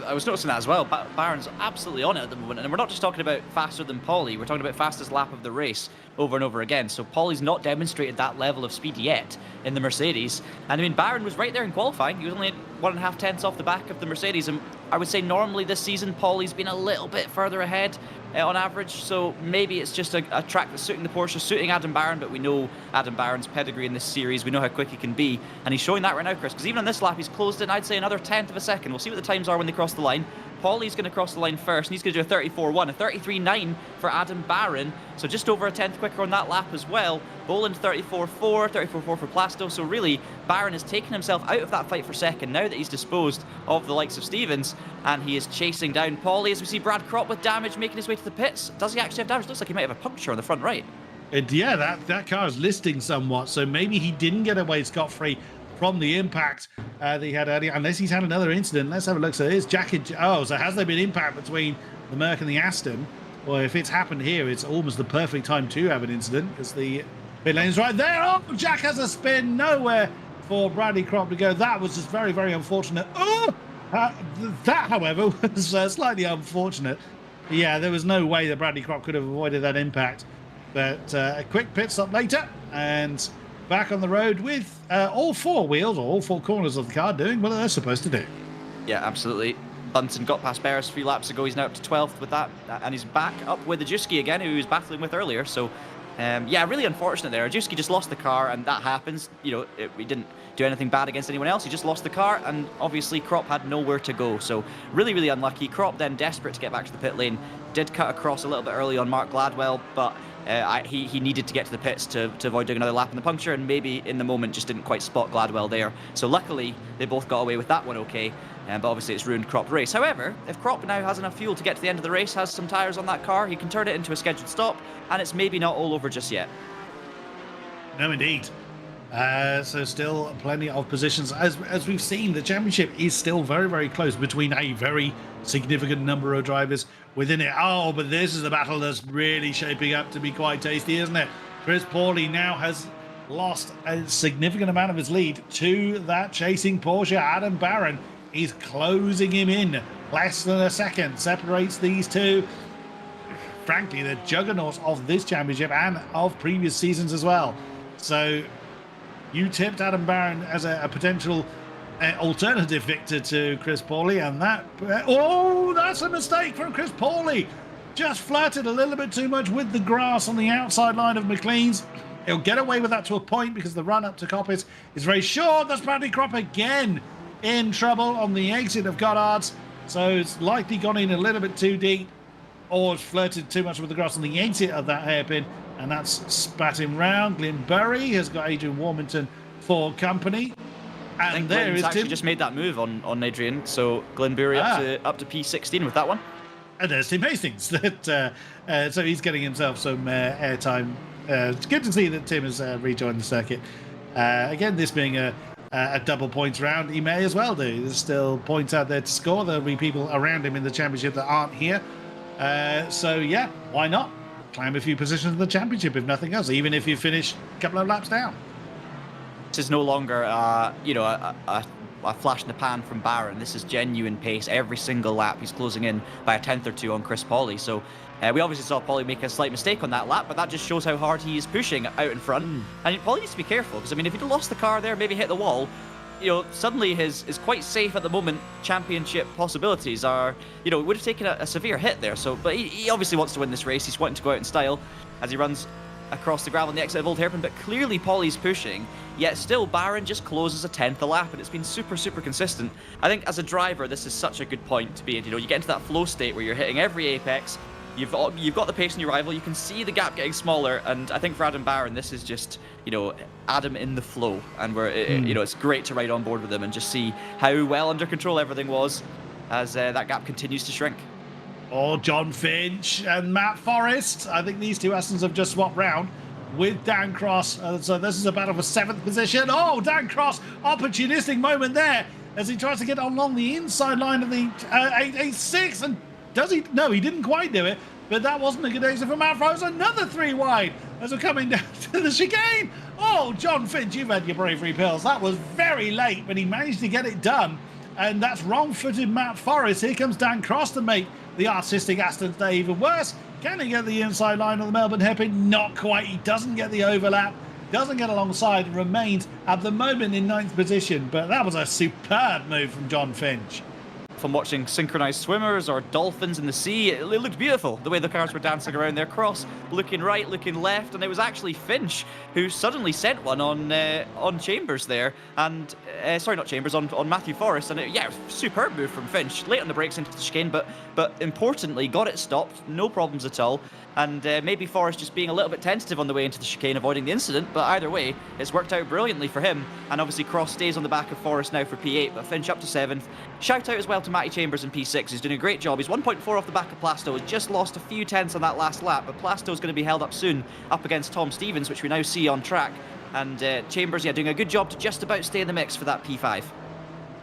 I was noticing that as well. Barron's absolutely on it at the moment, and we're not just talking about faster than Pauly. We're talking about fastest lap of the race over and over again. So Pauly's not demonstrated that level of speed yet in the Mercedes. And I mean, Barron was right there in qualifying. He was only 1.5 tenths off the back of the Mercedes. And I would say normally this season, Pauly's been a little bit further ahead on average. So maybe it's just a track that's suiting the Porsche, suiting Adam Barron. But we know Adam Barron's pedigree in this series. We know how quick he can be. And he's showing that right now, Chris, because even on this lap, he's closed in, I'd say, another tenth of a second. We'll see what the times are when they cross the line. Pauly's going to cross the line first, and he's going to do a 34.1, a 33.9 for Adam Barron. So just over a tenth quicker on that lap as well. Boland 34.4, 34.4 for Plasto. So really, Barron has taken himself out of that fight for second now that he's disposed of the likes of Stevens, and he is chasing down Pauly as we see Brad Kropp with damage making his way to the pits. Does he actually have damage? Looks like he might have a puncture on the front right. That car is listing somewhat, so maybe he didn't get away scot-free from the impact that he had earlier, unless he's had another incident. Let's have a look. So here's jacket. Oh, so has there been impact between the Merc and the Aston? Well, if it's happened here, it's almost the perfect time to have an incident, because the pit lane is right there. Oh, Jack has a spin. Nowhere for Bradley Kropp to go. That was just very, very unfortunate. Oh, that, however, was slightly unfortunate. Yeah, there was no way that Bradley Kropp could have avoided that impact. But a quick pit stop later, and back on the road with all four wheels, or all four corners of the car doing what they're supposed to do. Yeah, absolutely. Bunton got past Beres 3 laps ago. He's now up to 12th with that, and he's back up with the Ajewski again, who he was battling with earlier. So, really unfortunate there. Ajewski just lost the car, and that happens. He didn't do anything bad against anyone else. He just lost the car, and obviously Kropp had nowhere to go. So really, really unlucky. Kropp then desperate to get back to the pit lane. Did cut across a little bit early on Mark Gladwell, but he needed to get to the pits to avoid doing another lap in the puncture, and maybe in the moment just didn't quite spot Gladwell there. So luckily, they both got away with that one okay. But obviously it's ruined Kropp's race. However, if Kropp now has enough fuel to get to the end of the race, has some tyres on that car, he can turn it into a scheduled stop, and it's maybe not all over just yet. No, indeed. So still plenty of positions. As we've seen, the championship is still very, very close between a very significant number of drivers within it. Oh, but this is a battle that's really shaping up to be quite tasty, isn't it? Chris Pauly now has lost a significant amount of his lead to that chasing Porsche. Adam Barron is closing him in. Less than a second separates these two. Frankly, the juggernauts of this championship and of previous seasons as well. So you tipped Adam Barron as a potential alternative victor to Chris Pauly, and that's a mistake from Chris Pauly. Just flirted a little bit too much with the grass on the outside line of McLean's. He'll get away with that to a point because the run up to Coppis is very short. That's Bradley Kropp again in trouble on the exit of Goddard's. So it's likely gone in a little bit too deep, or flirted too much with the grass on the exit of that hairpin, and that's spat him round. Glyn Burry has got Adrian Warmington for company. And there is actually just made that move on Adrian. So Glyn Burry up to P16 with that one. And there's Tim Hastings. So he's getting himself some airtime. It's good to see that Tim has rejoined the circuit. Again, this being a double points round, he may as well do. There's still points out there to score. There'll be people around him in the championship that aren't here. So yeah, why not? Climb a few positions in the championship, if nothing else, even if you finish a couple of laps down. This is no longer, a flash in the pan from Barron. This is genuine pace. Every single lap, he's closing in by a tenth or two on Chris Pauly. So we obviously saw Pauly make a slight mistake on that lap, but that just shows how hard he is pushing out in front. And Pauly needs to be careful, because, I mean, if he'd have lost the car there, maybe hit the wall, suddenly his quite safe at the moment championship possibilities are, would have taken a severe hit there. So, but he obviously wants to win this race. He's wanting to go out in style as he runs across the gravel on the exit of Old Hairpin, but clearly Polly's pushing, yet still Barron just closes a 10th a lap, and it's been super, super consistent. I think as a driver, this is such a good point to be in. You get into that flow state where you're hitting every apex, you've got the pace in your rival, you can see the gap getting smaller, and I think for Adam Barron, this is just, Adam in the flow, and it's great to ride on board with him and just see how well under control everything was as that gap continues to shrink. Oh, John Finch and Matt Forrest. I think these two Astons have just swapped round with Dan Cross. So this is a battle for 7th position. Oh, Dan Cross, opportunistic moment there as he tries to get along the inside line of the 886. And does he? No, he didn't quite do it. But that wasn't a good exit for Matt Forrest. Another 3 wide as we're coming down to the chicane. Oh, John Finch, you've had your bravery pills. That was very late, but he managed to get it done. And that's wrong-footed Matt Forrest. Here comes Dan Cross to make the artistic Aston's day even worse. Can he get the inside line of the Melbourne hairpin? Not quite. He doesn't get the overlap, doesn't get alongside, and remains at the moment in 9th position. But that was a superb move from John Finch. From watching synchronized swimmers or dolphins in the sea, it looked beautiful the way the cars were dancing around their cross, looking right, looking left, and it was actually Finch who suddenly sent one on Chambers there, and sorry, not Chambers, on Matthew Forrest, and superb move from Finch, late on the brakes into the chicane, but importantly got it stopped, no problems at all. And maybe Forrest just being a little bit tentative on the way into the chicane, avoiding the incident, but either way, it's worked out brilliantly for him. And obviously Cross stays on the back of Forrest now for P8, but Finch up to 7th. Shout out as well to Matty Chambers in P6, who's doing a great job. He's 1.4 off the back of Plasto, he's just lost a few tenths on that last lap, but Plasto's going to be held up soon, up against Tom Stevens, which we now see on track. And Chambers, doing a good job to just about stay in the mix for that P5.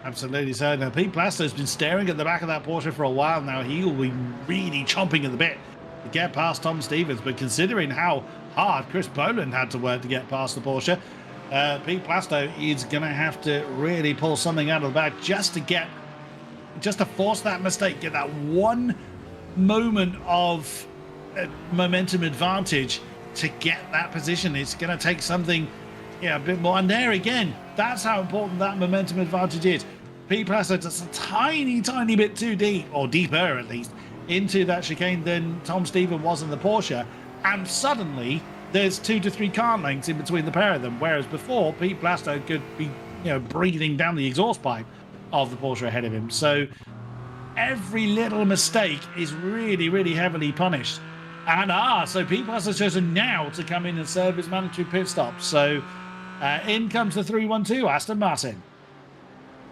Absolutely so. Now, Pete Plasto's been staring at the back of that Porsche for a while now. He will be really chomping at the bit to get past Tom Stevens, but considering how hard Chris Boland had to work to get past the Porsche, Pete Plasto is going to have to really pull something out of the bag just to force that mistake, get that one moment of momentum advantage to get that position. It's going to take something a bit more, and there again, that's how important that momentum advantage is. Pete Plasto just a tiny bit too deep, or deeper at least, into that chicane than Tom Stevens was in the Porsche, and suddenly there's 2 to 3 car lengths in between the pair of them, whereas before Pete Plasto could be breathing down the exhaust pipe of the Porsche ahead of him. So every little mistake is really heavily punished. And so Pete Plasto's chosen now to come in and serve his mandatory pit stop. So in comes the 312 Aston Martin.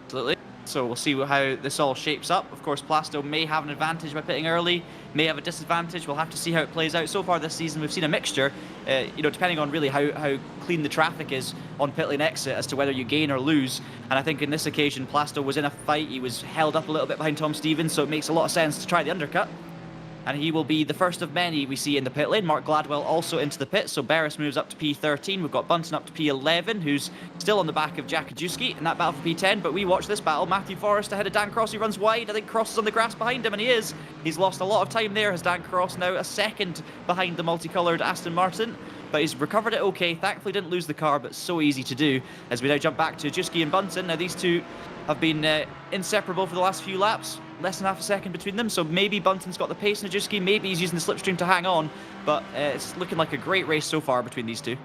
Absolutely. So we'll see how this all shapes up. Of course, Plasto may have an advantage by pitting early, may have a disadvantage. We'll have to see how it plays out. So far this season, we've seen a mixture, depending on really how clean the traffic is on pit lane exit as to whether you gain or lose. And I think in this occasion, Plasto was in a fight. He was held up a little bit behind Tom Stevens, so it makes a lot of sense to try the undercut. And he will be the first of many we see in the pit lane. Mark Gladwell also into the pit, so Barris moves up to P13. We've got Bunton up to P11, who's still on the back of Jack Kajewski in that battle for P10, but we watch this battle. Matthew Forrest ahead of Dan Cross, who runs wide. I think Cross is on the grass behind him, and he is. He's lost a lot of time there, as Dan Cross now a second behind the multicoloured Aston Martin. But he's recovered it okay. Thankfully didn't lose the car, but so easy to do. As we now jump back to Kajewski and Bunton. Now these two have been inseparable for the last few laps. Less than half a second between them, so maybe Bunton's got the pace in Kajewski, maybe he's using the slipstream to hang on, but it's looking like a great race so far between these two.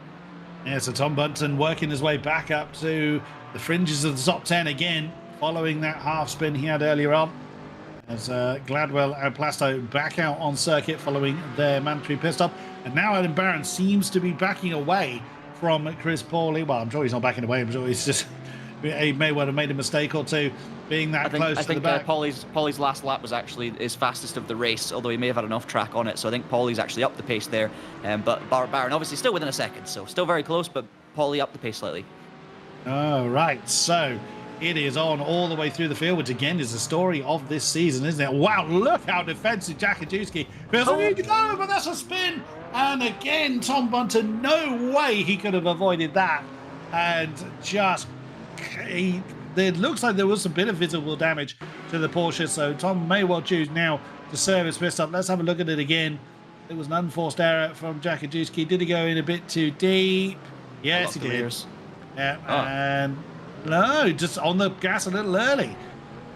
Yeah, so Tom Bunton working his way back up to the fringes of the top 10 again, following that half spin he had earlier on. As Gladwell and Plasto back out on circuit following their mandatory pit stop. And now Adam Barron seems to be backing away from Chris Pauly. Well, I'm sure he's not backing away, I'm sure he's just... He may well have made a mistake or two being that close to the back. Pauly's last lap was actually his fastest of the race, although he may have had an off track on it. So I think Pauly's actually up the pace there. But Barron obviously still within a second, so still very close, but Pauly up the pace slightly. All right, so it is on all the way through the field, which again is the story of this season, isn't it? Wow, look how defensive Jack Kajewski feels. No, but that's a spin. And again, Tom Bunton, no way he could have avoided that. And just... it looks like there was a bit of visible damage to the Porsche, so Tom may well choose now to serve his pit stop. Let's have a look at it again. It was an unforced error from Jack Kajewski. Did he go in a bit too deep? Yes, he did. Yeah, and No, just on the gas a little early.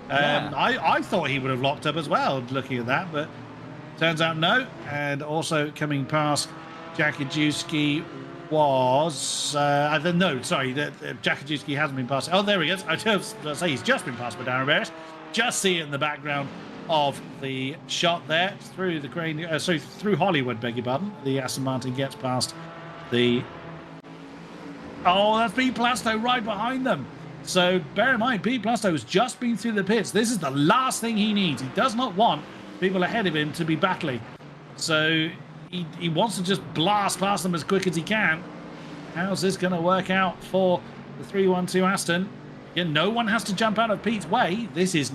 Yeah. I thought he would have locked up as well, looking at that, but turns out no. And also coming past Jakajewski was... no, sorry, Jakajewski hasn't been passed. Oh, there he is. I was going to say he's just been passed by Darren Barrett. Just see it in the background of the shot there. Through the crane, through Hollywood, beg your pardon. The Aston Martin gets past the... Oh, that's Pete Plasto right behind them. So bear in mind, Pete Plasto has just been through the pits. This is the last thing he needs. He does not want people ahead of him to be battling. So he wants to just blast past them as quick as he can. How's this going to work out for the 312 Aston? Again, no one has to jump out of Pete's way. This is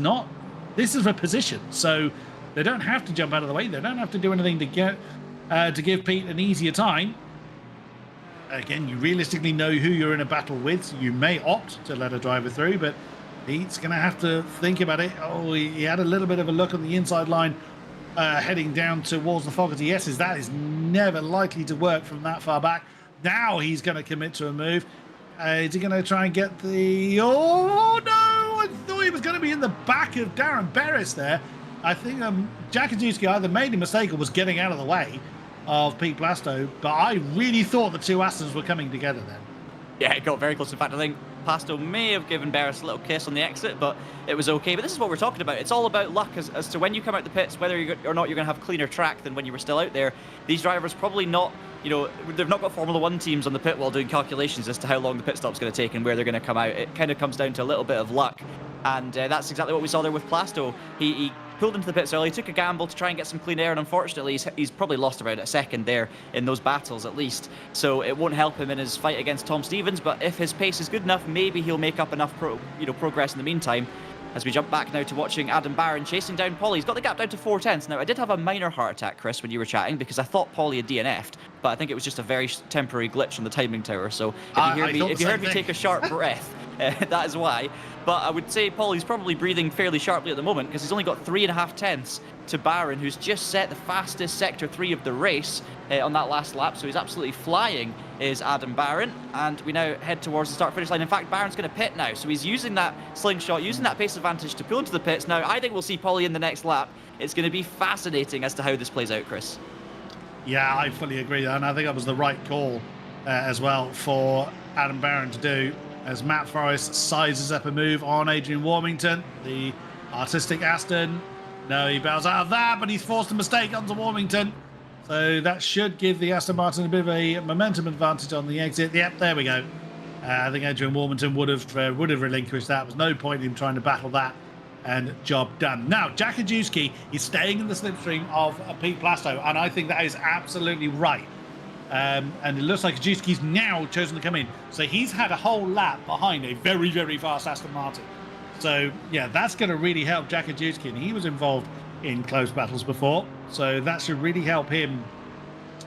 a position. So they don't have to jump out of the way. They don't have to do anything to give Pete an easier time. Again, you realistically know who you're in a battle with. So you may opt to let a driver through, but Pete's going to have to think about it. Oh, he had a little bit of a look on the inside line heading down towards the Fogarty S's. That is never likely to work from that far back. Now he's going to commit to a move. Is he going to try and get the... Oh, no! I thought he was going to be in the back of Darren Barris there. I think Jakajewski either made a mistake or was getting out of the way of Pete Plasto, but I really thought the two Astons were coming together then. Yeah, it got very close. In fact, I think Plasto may have given Barris a little kiss on the exit, but it was okay. But this is what we're talking about. It's all about luck as to when you come out the pits, whether or not you're going to have cleaner track than when you were still out there. These drivers probably not, they've not got Formula 1 teams on the pit wall doing calculations as to how long the pit stop's going to take and where they're going to come out. It kind of comes down to a little bit of luck. And that's exactly what we saw there with Plasto. He pulled into the pits early, took a gamble to try and get some clean air, and unfortunately he's probably lost about a second there in those battles at least. So it won't help him in his fight against Tom Stevens, but if his pace is good enough, maybe he'll make up enough progress in the meantime. As we jump back now to watching Adam Barron chasing down Paulie. He's got the gap down to 4/10. Now, I did have a minor heart attack, Chris, when you were chatting, because I thought Paulie had DNF'd, but I think it was just a very temporary glitch on the timing tower. So if you heard me take a sharp breath, that is why. But I would say Paulie's probably breathing fairly sharply at the moment because he's only got 3.5 tenths to Barron, who's just set the fastest Sector 3 of the race on that last lap. So he's absolutely flying, is Adam Barron. And we now head towards the start-finish line. In fact, Barron's going to pit now. So he's using that slingshot, using that pace advantage to pull into the pits. Now, I think we'll see Paulie in the next lap. It's going to be fascinating as to how this plays out, Chris. Yeah, I fully agree. And I think that was the right call as well for Adam Barron to do, as Matt Forrest sizes up a move on Adrian Warmington, the artistic Aston. No, he bows out of that, but he's forced a mistake onto Warmington. So that should give the Aston Martin a bit of a momentum advantage on the exit. Yep, there we go. I think Adrian Warmington would have relinquished that. There was no point in him trying to battle that, and job done. Now, Jakajewski is staying in the slipstream of Pete Plasto, and I think that is absolutely right. And it looks like Jakajewski's now chosen to come in. So he's had a whole lap behind a very, very fast Aston Martin. So, yeah, that's going to really help Jakajewski. And he was involved in close battles before. So that should really help him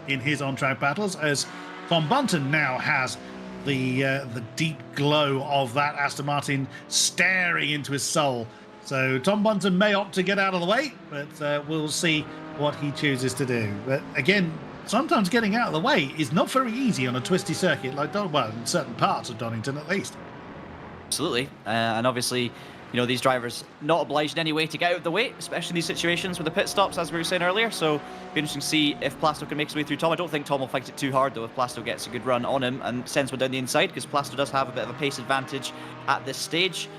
in his on-track battles, as Tom Bunton now has the deep glow of that Aston Martin staring into his soul. So Tom Bunton may opt to get out of the way, but we'll see what he chooses to do. But again, sometimes getting out of the way is not very easy on a twisty circuit like in certain parts of Donington at least. Absolutely. And obviously, these drivers not obliged in any way to get out of the way, especially in these situations with the pit stops, as we were saying earlier. So it'll be interesting to see if Plasto can make his way through Tom. I don't think Tom will fight it too hard, though, if Plasto gets a good run on him and sends one down the inside, because Plasto does have a bit of a pace advantage at this stage.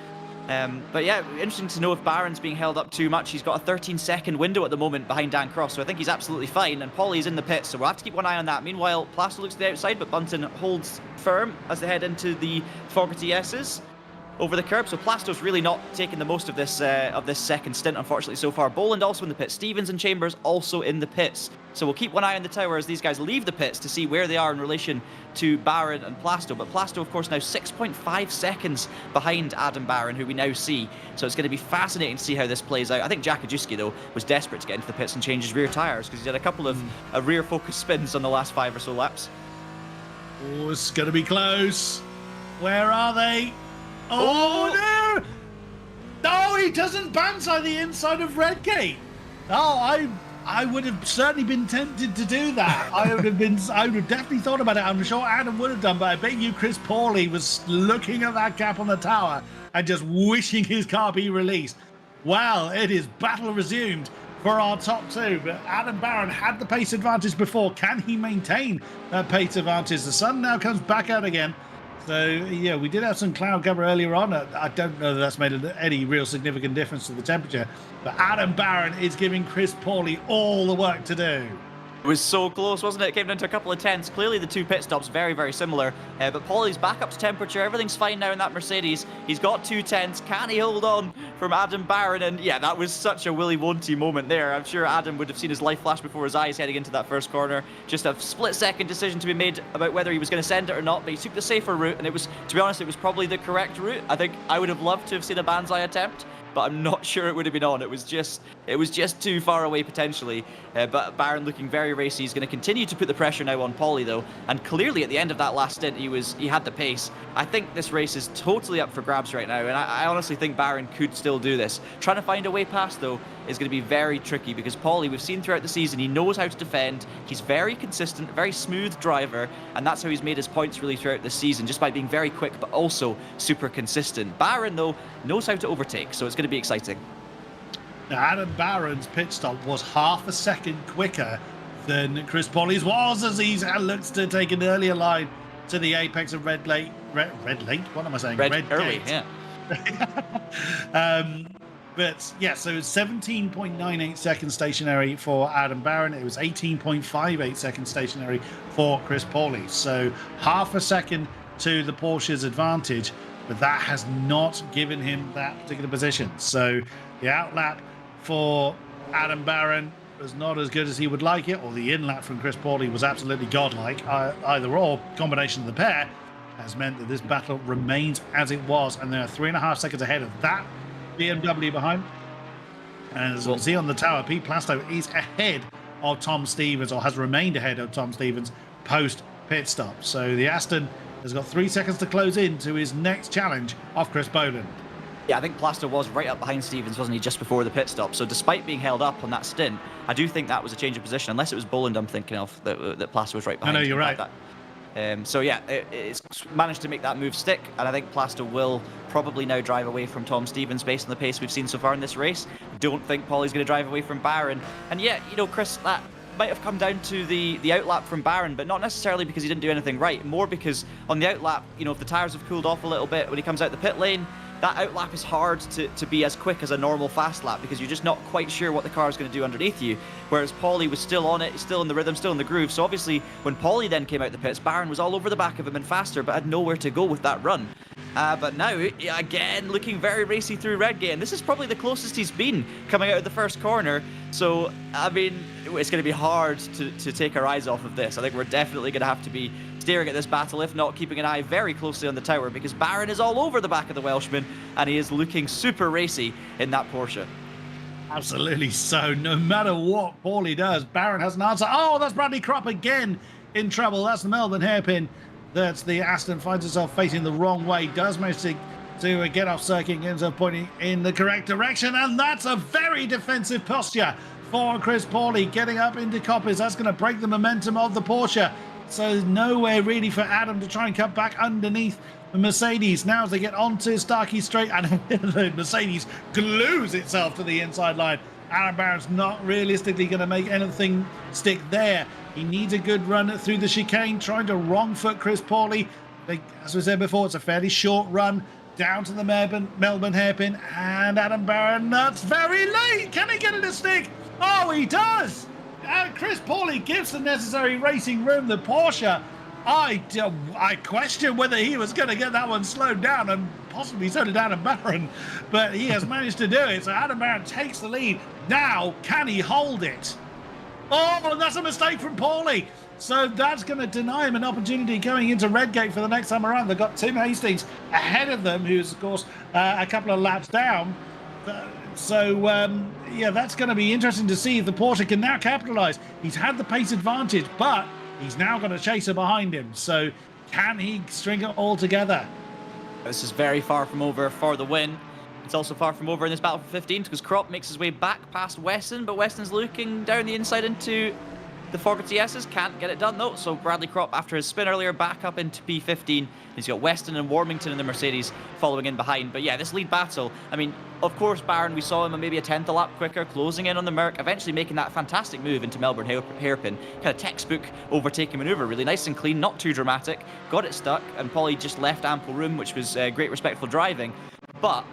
But yeah, interesting to know if Barron's being held up too much. He's got a 13-second window at the moment behind Dan Cross, so I think he's absolutely fine. And Paulie's in the pits, so we'll have to keep one eye on that. Meanwhile, Plasto looks to the outside, but Bunton holds firm as they head into the Fogarty S's over the curb. So Plasto's really not taking the most of this second stint, unfortunately, so far. Boland also in the pits. Stevens and Chambers also in the pits. So we'll keep one eye on the tower as these guys leave the pits to see where they are in relation to Barron and Plasto. But Plasto, of course, now 6.5 seconds behind Adam Barron, who we now see. So it's going to be fascinating to see how this plays out. I think Jakajewski, though, was desperate to get into the pits and change his rear tyres, because he's had a couple of rear focus spins on the last 5 or so laps. Oh, it's going to be close. Where are they? Oh, no! No, he doesn't banzai the inside of Redgate. Oh, I would have certainly been tempted to do that. I would have definitely thought about it. I'm sure Adam would have done, but I bet you Chris Pauly was looking at that gap on the tower and just wishing his car be released. Well, it is battle resumed for our top two, but Adam Barron had the pace advantage before. Can he maintain that pace advantage? The sun now comes back out again. So, yeah, we did have some cloud cover earlier on. I don't know that that's made any real significant difference to the temperature, but Adam Barron is giving Chris Pauly all the work to do. It was so close, wasn't it? It came down to a couple of tenths. Clearly, the two pit stops very, very similar. But Pauly's back up to temperature. Everything's fine now in that Mercedes. He's got 2 tenths. Can he hold on from Adam Barron? And yeah, that was such a Willy Wonky moment there. I'm sure Adam would have seen his life flash before his eyes heading into that first corner. Just a split-second decision to be made about whether he was going to send it or not. But he took the safer route, and it was, to be honest, it was probably the correct route. I think I would have loved to have seen a banzai attempt, but I'm not sure it would have been on. It was just too far away potentially. But Barron looking very racy. He's going to continue to put the pressure now on Pauly though, and clearly at the end of that last stint he had the pace. I think this race is totally up for grabs right now, and I honestly think Barron could still do this. Trying to find a way past though is going to be very tricky, because Pauly, we've seen throughout the season, he knows how to defend. He's very consistent, very smooth driver, and that's how he's made his points really throughout the season, just by being very quick but also super consistent. Barron though knows how to overtake, so it's going to be exciting. Now, Adam Barron's pit stop was half a second quicker than Chris Pauly's was, as he looks to take an earlier line to the apex of Red Lake. What am I saying? Red early, Gate. Yeah. But yeah, so it's 17.98 seconds stationary for Adam Barron. It was 18.58 seconds stationary for Chris Pauly. So half a second to the Porsche's advantage, but that has not given him that particular position. So the outlap for Adam Barron was not as good as he would like it, or the in-lap from Chris Pauly was absolutely godlike. Either or, combination of the pair has meant that this battle remains as it was, and there are 3.5 seconds ahead of that BMW behind. And as we see on the tower, Pete Plasto is ahead of Tom Stevens, or has remained ahead of Tom Stevens post pit stop. So the Aston has got 3 seconds to close in to his next challenge off Chris Boland. Yeah, I think Plasto was right up behind Stevens, wasn't he, just before the pit stop? So despite being held up on that stint, I do think that was a change of position, unless it was Boland I'm thinking of, that Plasto was right behind. I know, you're right. So yeah, it's managed to make that move stick, and I think Plasto will probably now drive away from Tom Stevens based on the pace we've seen so far in this race. Don't think Pauly's going to drive away from Barron. And yeah, you know, Chris, that might have come down to the outlap from Barron, but not necessarily because he didn't do anything right, more because on the outlap, you know, if the tyres have cooled off a little bit when he comes out the pit lane, that outlap is hard to be as quick as a normal fast lap, because you're just not quite sure what the car is going to do underneath you. Whereas Pauly was still on it, still in the rhythm, still in the groove. So obviously, when Pauly then came out the pits, Barron was all over the back of him and faster, but had nowhere to go with that run. But now, again, looking very racy through Redgate, and this is probably the closest he's been coming out of the first corner. So, I mean, it's going to be hard to take our eyes off of this. I think we're definitely going to have to be steering at this battle, if not keeping an eye very closely on the tower, because Barron is all over the back of the Welshman, and he is looking super racy in that Porsche. Absolutely so. No matter what Pauly does, Barron has an answer. Oh, that's Bradley Kropp again in trouble. That's the Melbourne hairpin that the Aston finds itself facing the wrong way. Does manage to get off circuit, ends up pointing in the correct direction, and that's a very defensive posture for Chris Pauly, getting up into Coppers. That's going to break the momentum of the Porsche. So there's nowhere really for Adam to try and cut back underneath the Mercedes. Now as they get onto Starkey Straight, and the Mercedes glues itself to the inside line. Adam Barron's not realistically going to make anything stick there. He needs a good run through the chicane, trying to wrong foot Chris Pauly. As we said before, it's a fairly short run down to the Melbourne hairpin, and Adam Barron, that's very late. Can he get it to stick? Oh, he does! And Chris Pauly gives the necessary racing room. The Porsche, I question whether he was going to get that one slowed down, and possibly so did Adam Barron, but he has managed to do it. So Adam Barron takes the lead. Now, can he hold it? Oh, and that's a mistake from Pauly. So that's going to deny him an opportunity going into Redgate for the next time around. They've got Tim Hastings ahead of them, who's, of course, a couple of laps down. Yeah, that's going to be interesting to see if the Porsche can now capitalise. He's had the pace advantage, but he's now got a chaser behind him. So can he string it all together? This is very far from over for the win. It's also far from over in this battle for 15 because Krop makes his way back past Weston, but Weston's looking down the inside into the Fogarty S's. Can't get it done though, so Bradley Krop, after his spin earlier, back up into P15. He's got Weston and Warmington in the Mercedes following in behind. But yeah, this lead battle, I mean, of course, Barron, we saw him maybe a tenth a lap quicker, closing in on the Merc, eventually making that fantastic move into Melbourne hairpin. Kind of textbook overtaking maneuver, really nice and clean, not too dramatic. Got it stuck, and Paulie just left ample room, which was great respectful driving. But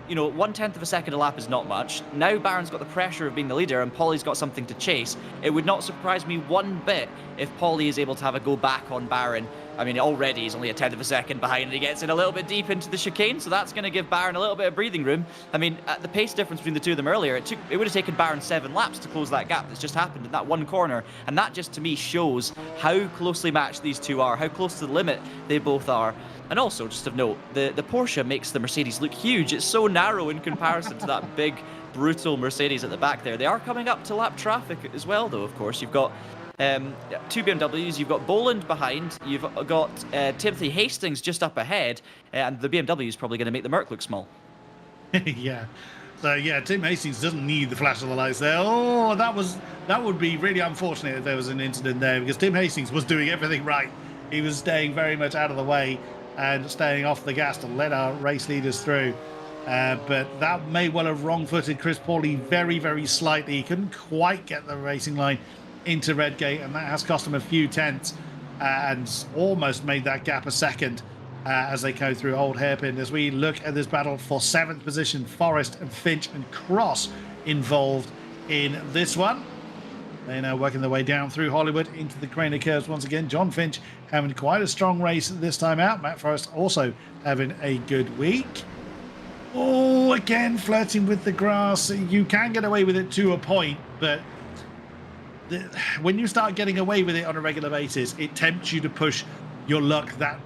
you know, 1/10 of a second a lap is not much. Now Barron's got the pressure of being the leader and Paulie's got something to chase. It would not surprise me one bit if Paulie is able to have a go back on Barron. I mean, already he's only a 10th of a second behind and he gets in a little bit deep into the chicane, so that's going to give Barron a little bit of breathing room. I mean, at the pace difference between the two of them earlier, it would have taken Barron 7 laps to close that gap that's just happened in that one corner, and that just to me shows how closely matched these two are, how close to the limit they both are. And also, just of note, the Porsche makes the Mercedes look huge. It's so narrow in comparison to that big, brutal Mercedes at the back there. They are coming up to lap traffic as well, though, of course. You've got 2 BMWs, you've got Boland behind, you've got Timothy Hastings just up ahead, and the BMW is probably going to make the Merc look small. Yeah. So yeah, Tim Hastings doesn't need the flash of the lights there. Oh, that would be really unfortunate if there was an incident there, because Tim Hastings was doing everything right. He was staying very much out of the way and staying off the gas to let our race leaders through. But that may well have wrong-footed Chris Paulie very, very slightly. He couldn't quite get the racing line into Redgate, and that has cost him a few tenths and almost made that gap a second as they go through Old Hairpin. As we look at this battle for 7th position, Forrest and Finch and Cross involved in this one. They're now working their way down through Hollywood into the Craner curves once again. John Finch having quite a strong race this time out. Matt Forrest also having a good week. Oh, again, flirting with the grass. You can get away with it to a point, but when you start getting away with it on a regular basis, it tempts you to push your luck that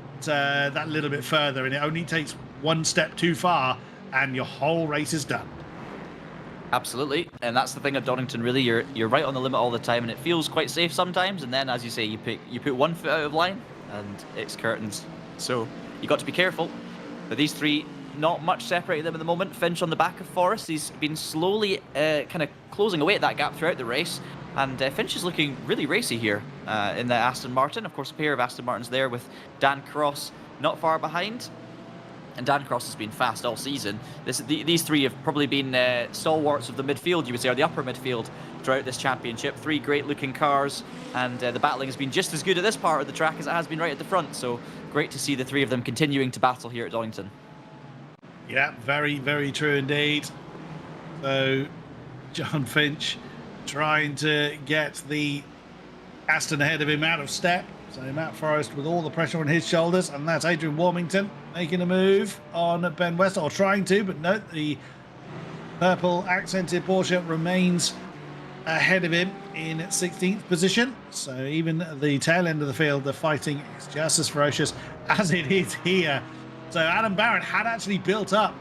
little bit further, and it only takes one step too far and your whole race is done. Absolutely, and that's the thing at Donington, really. You're right on the limit all the time, and it feels quite safe sometimes, and then, as you say, you put 1 foot out of line and it's curtains. So you got to be careful. But these three, not much separating them at the moment. Finch on the back of Forrest. He's been slowly kind of closing away at that gap throughout the race, and Finch is looking really racy here in the Aston Martin. Of course, a pair of Aston Martins there with Dan Cross not far behind. And Dan Cross has been fast all season. These three have probably been stalwarts of the midfield, you would say, or the upper midfield throughout this championship. 3 great-looking cars, and the battling has been just as good at this part of the track as it has been right at the front. So great to see the 3 of them continuing to battle here at Donington. Yeah, very, very true indeed. So John Finch trying to get the Aston ahead of him out of step. So Matt Forrest with all the pressure on his shoulders, and that's Adrian Warmington making a move on Ben West, or trying to, but no, the purple accented Porsche remains ahead of him in 16th position. So even the tail end of the field, the fighting is just as ferocious as it is here. So Adam Barron had actually built up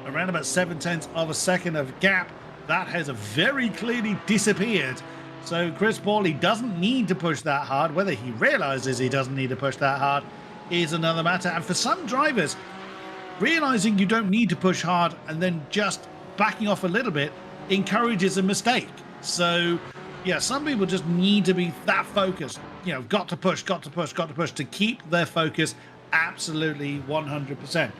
around about 7/10 of a second of gap. That has very clearly disappeared. So Chris Paulie doesn't need to push that hard. Whether he realizes he doesn't need to push that hard is another matter. And for some drivers, realizing you don't need to push hard and then just backing off a little bit encourages a mistake. So yeah, some people just need to be that focused. You know, got to push to keep their focus absolutely 100%.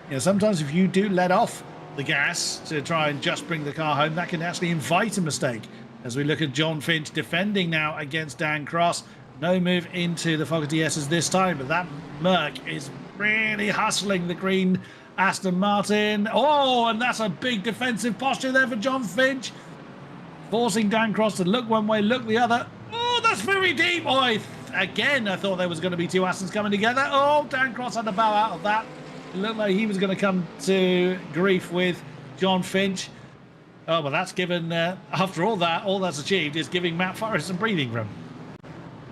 You know, sometimes if you do let off the gas to try and just bring the car home, that can actually invite a mistake. As we look at John Finch defending now against Dan Cross. No move into the Fogarty S's this time, but that Merc is really hustling the green Aston Martin. Oh, and that's a big defensive posture there for John Finch. Forcing Dan Cross to look one way, look the other. Oh, that's very deep. Oh, again, I thought there was going to be 2 Astons coming together. Oh, Dan Cross had to bow out of that. It looked like he was going to come to grief with John Finch. Oh, well, that's given, after all that's achieved is giving Matt Forrest some breathing room.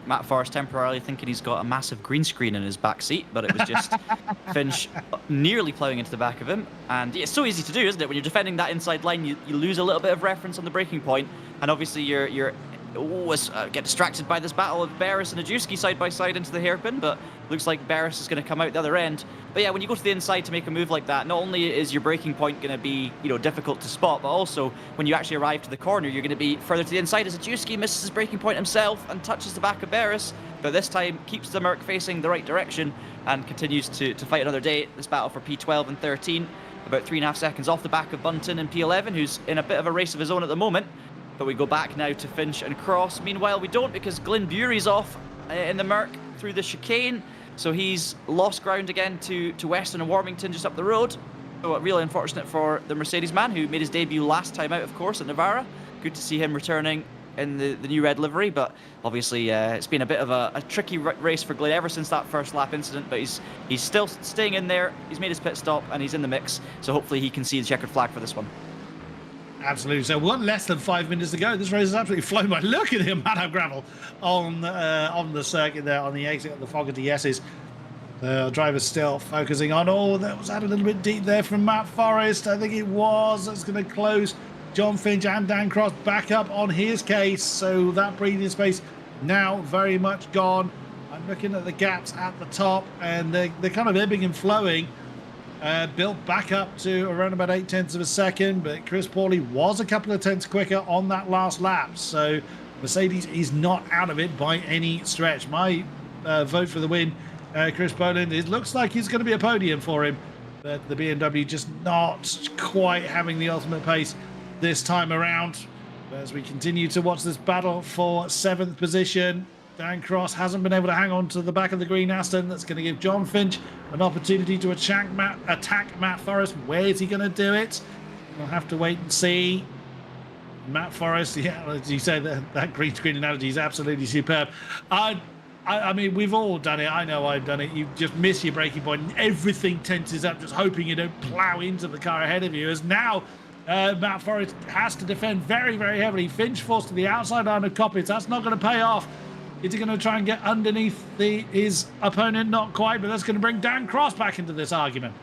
Matt Forrest temporarily thinking he's got a massive green screen in his back seat, but it was just Finch nearly ploughing into the back of him. And it's so easy to do, isn't it? When you're defending that inside line, you lose a little bit of reference on the braking point, and obviously you're always get distracted by this battle of Barris and Ajewski side by side into the hairpin, but Looks like Barris is going to come out the other end. But yeah, when you go to the inside to make a move like that, not only is your braking point going to be, difficult to spot, but also when you actually arrive to the corner, you're going to be further to the inside as Ajewski misses his braking point himself and touches the back of Barris. But this time keeps the Merc facing the right direction and continues to fight another day. This battle for P12 and 13, about 3.5 seconds off the back of Bunton and P11, who's in a bit of a race of his own at the moment. But we go back now to Finch and Cross. Meanwhile, we don't, because Glyn Bury's off in the Merc through the chicane. So he's lost ground again to Weston and Warmington just up the road. So really unfortunate for the Mercedes man, who made his debut last time out, of course, at Navarra. Good to see him returning in the new red livery, but obviously it's been a bit of a tricky race for Glyn ever since that first lap incident, but he's still staying in there. He's made his pit stop and he's in the mix, so hopefully he can see the checkered flag for this one. Absolutely. So less than 5 minutes to go. This race has absolutely flown by. Look at him, Madame Gravel, on the circuit there, on the exit of the Fogarty S's. The driver's still focusing on. Oh, that was out a little bit deep there from Matt Forrest. I think it was. That's going to close John Finch and Dan Cross back up on his case. So that breathing space now very much gone. I'm looking at the gaps at the top, and they're kind of ebbing and flowing. Built back up to around about 0.8 of a second, but Chris Pauly was a couple of tenths quicker on that last lap. So Mercedes is not out of it by any stretch. My vote for the win, Chris Boland. It looks like it's going to be a podium for him, but the BMW just not quite having the ultimate pace this time around. As we continue to watch this battle for 7th position, Dan Cross hasn't been able to hang on to the back of the green Aston. That's going to give John Finch an opportunity to attack Matt Forrest. Where is he going to do it? We'll have to wait and see. Matt Forrest, yeah, as you say, that green screen analogy is absolutely superb. I mean, we've all done it. I know I've done it. You just miss your braking point and everything tenses up, just hoping you don't plow into the car ahead of you. As now Matt Forrest has to defend very, very heavily. Finch forced to the outside line of Coppins. That's not going to pay off. Is he going to try and get underneath his opponent? Not quite, but that's going to bring Dan Cross back into this argument.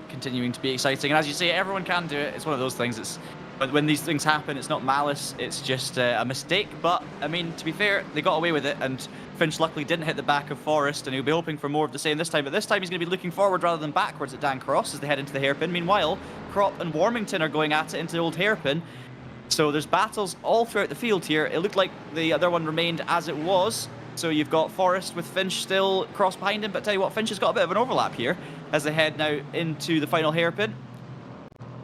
Continuing to be exciting. And as you say, everyone can do it. It's one of those things. But when these things happen, it's not malice. It's just a mistake. But, I mean, to be fair, they got away with it. And Finch luckily didn't hit the back of Forrest. And he'll be hoping for more of the same this time. But this time he's going to be looking forward rather than backwards at Dan Cross as they head into the hairpin. Meanwhile, Crop and Warmington are going at it into the old hairpin. So there's battles all throughout the field here. It looked like the other one remained as it was. So you've got Forrest with Finch still Cross behind him. But tell you what, Finch has got a bit of an overlap here as they head now into the final hairpin.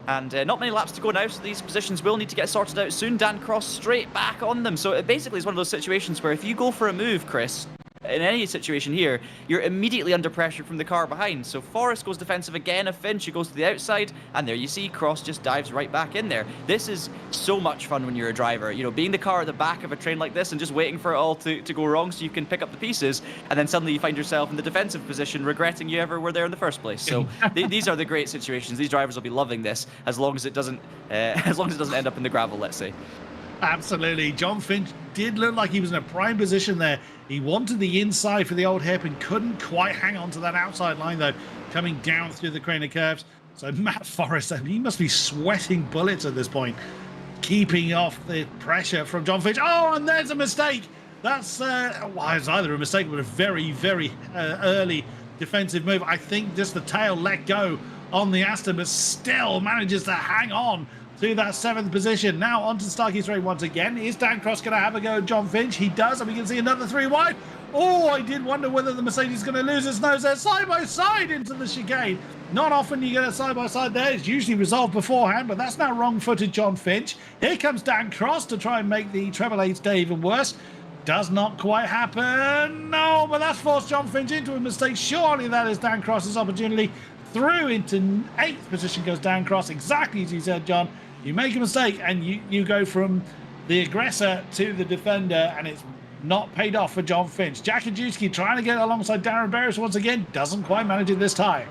And not many laps to go now, so these positions will need to get sorted out soon. Dan Cross straight back on them. So it basically is one of those situations where if you go for a move, Chris, in any situation here, you're immediately under pressure from the car behind. So Forrest goes defensive again of Finch, who goes to the outside, and there you see Cross just dives right back in there. This is so much fun when you're a driver, being the car at the back of a train like this and just waiting for it all to go wrong so you can pick up the pieces, and then suddenly you find yourself in the defensive position regretting you ever were there in the first place. So these are the great situations. These drivers will be loving this as long as it doesn't end up in the gravel, let's say. Absolutely. John Finch did look like he was in a prime position there. He wanted the inside for the old hairpin, couldn't quite hang on to that outside line, though, coming down through the crane of curves. So Matt Forrest, he must be sweating bullets at this point, keeping off the pressure from John Finch. Oh, and there's a mistake. That's, it's either a mistake but a very, very early defensive move. I think just the tail let go on the Aston, but still manages to hang on to that 7th position. Now onto Starkey straight once again. Is Dan Cross going to have a go at John Finch? He does, and we can see another 3 wide. Oh, I did wonder whether the Mercedes is going to lose its nose there. Side by side into the chicane. Not often you get a side by side there. It's usually resolved beforehand, but that's now wrong-footed John Finch. Here comes Dan Cross to try and make the treble eight's day even worse. Does not quite happen. No, but that's forced John Finch into a mistake. Surely that is Dan Cross's opportunity. Through into 8th position goes Dan Cross, exactly as you said, John. You make a mistake and you go from the aggressor to the defender, and it's not paid off for John Finch. Jack Ajewski trying to get alongside Darren Barris once again, doesn't quite manage it this time.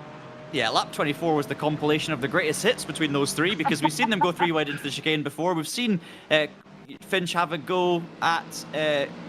Yeah, lap 24 was the compilation of the greatest hits between those three, because we've seen them go 3 wide into the chicane before. We've seen Finch have a go at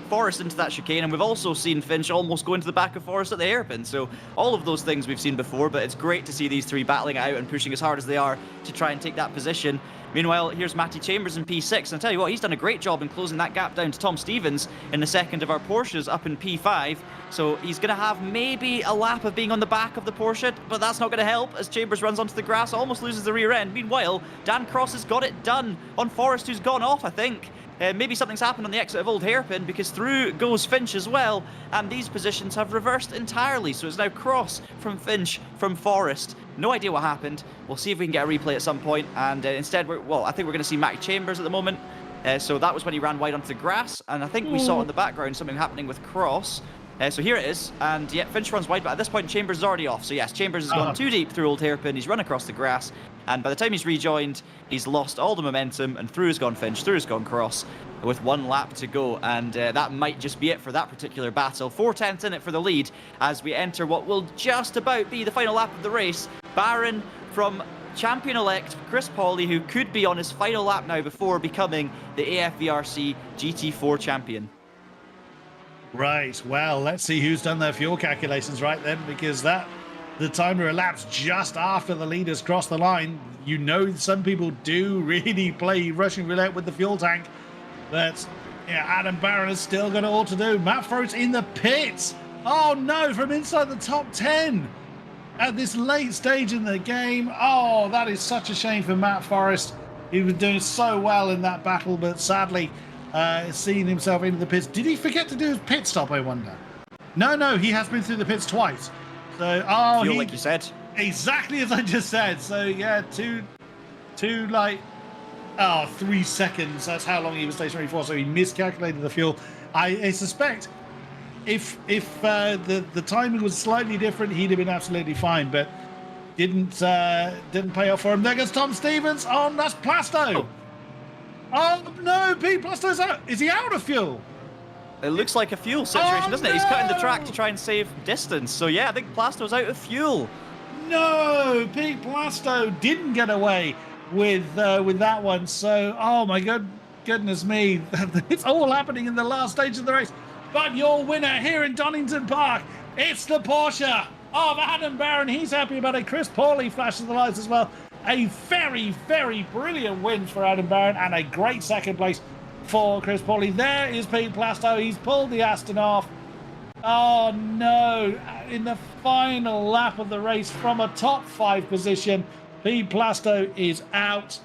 Forrest into that chicane, and we've also seen Finch almost go into the back of Forrest at the hairpin. So all of those things we've seen before, but it's great to see these three battling it out and pushing as hard as they are to try and take that position. Meanwhile, here's Matty Chambers in P6, and I tell you what, he's done a great job in closing that gap down to Tom Stevens in the second of our Porsches up in P5. So he's going to have maybe a lap of being on the back of the Porsche, but that's not going to help as Chambers runs onto the grass, almost loses the rear end. Meanwhile, Dan Cross has got it done on Forrest, who's gone off, I think. Maybe something's happened on the exit of Old Hairpin, because through goes Finch as well, and these positions have reversed entirely. So it's now Cross from Finch from Forrest. No idea what happened. We'll see if we can get a replay at some point, and instead, I think we're going to see Matty Chambers at the moment. So that was when he ran wide onto the grass, and I think we saw in the background something happening with Cross. So here it is, and yeah, Finch runs wide, but at this point Chambers is already off. So yes, Chambers has gone too deep through Old Hairpin, he's run across the grass, and by the time he's rejoined, he's lost all the momentum, and through has gone Finch, through has gone Cross, with 1 lap to go, and that might just be it for that particular battle. 4/10 in it for the lead, as we enter what will just about be the final lap of the race. Barron from champion-elect Chris Pawley, who could be on his final lap now before becoming the AFVRC GT4 champion. Right, well, let's see who's done their fuel calculations right then, because the timer elapsed just after the leaders crossed the line. You know, some people do really play Russian roulette with the fuel tank, but yeah, Adam Barron has still got it all to do. Matt Forrest in the pits. Oh no, from inside the top 10 at this late stage in the game. Oh, that is such a shame for Matt Forrest. He was doing so well in that battle, but sadly, seeing himself into the pits. Did he forget to do his pit stop, I wonder? No, he has been through the pits twice. So, like you said. Exactly as I just said. So, yeah, 3 seconds. That's how long he was stationary for. So he miscalculated the fuel. I suspect if the timing was slightly different, he'd have been absolutely fine. But didn't pay off for him. There goes Tom Stevens. Oh, that's Plasto. Oh no, Pete Plasto's out. Is he out of fuel? It looks like a fuel situation, doesn't it? He's cutting the track to try and save distance. So yeah, I think Plasto's out of fuel. No, Pete Plasto didn't get away with that one. So, oh my goodness me, it's all happening in the last stage of the race. But your winner here in Donington Park, it's the Porsche of Adam Barron. He's happy about it. Chris Pawley flashes the lights as well. A very, very brilliant win for Adam Barron, and a great second place for Chris Pawley. There is Pete Plasto. He's pulled the Aston off. Oh no, in the final lap of the race from a top 5 position, Pete Plasto is out.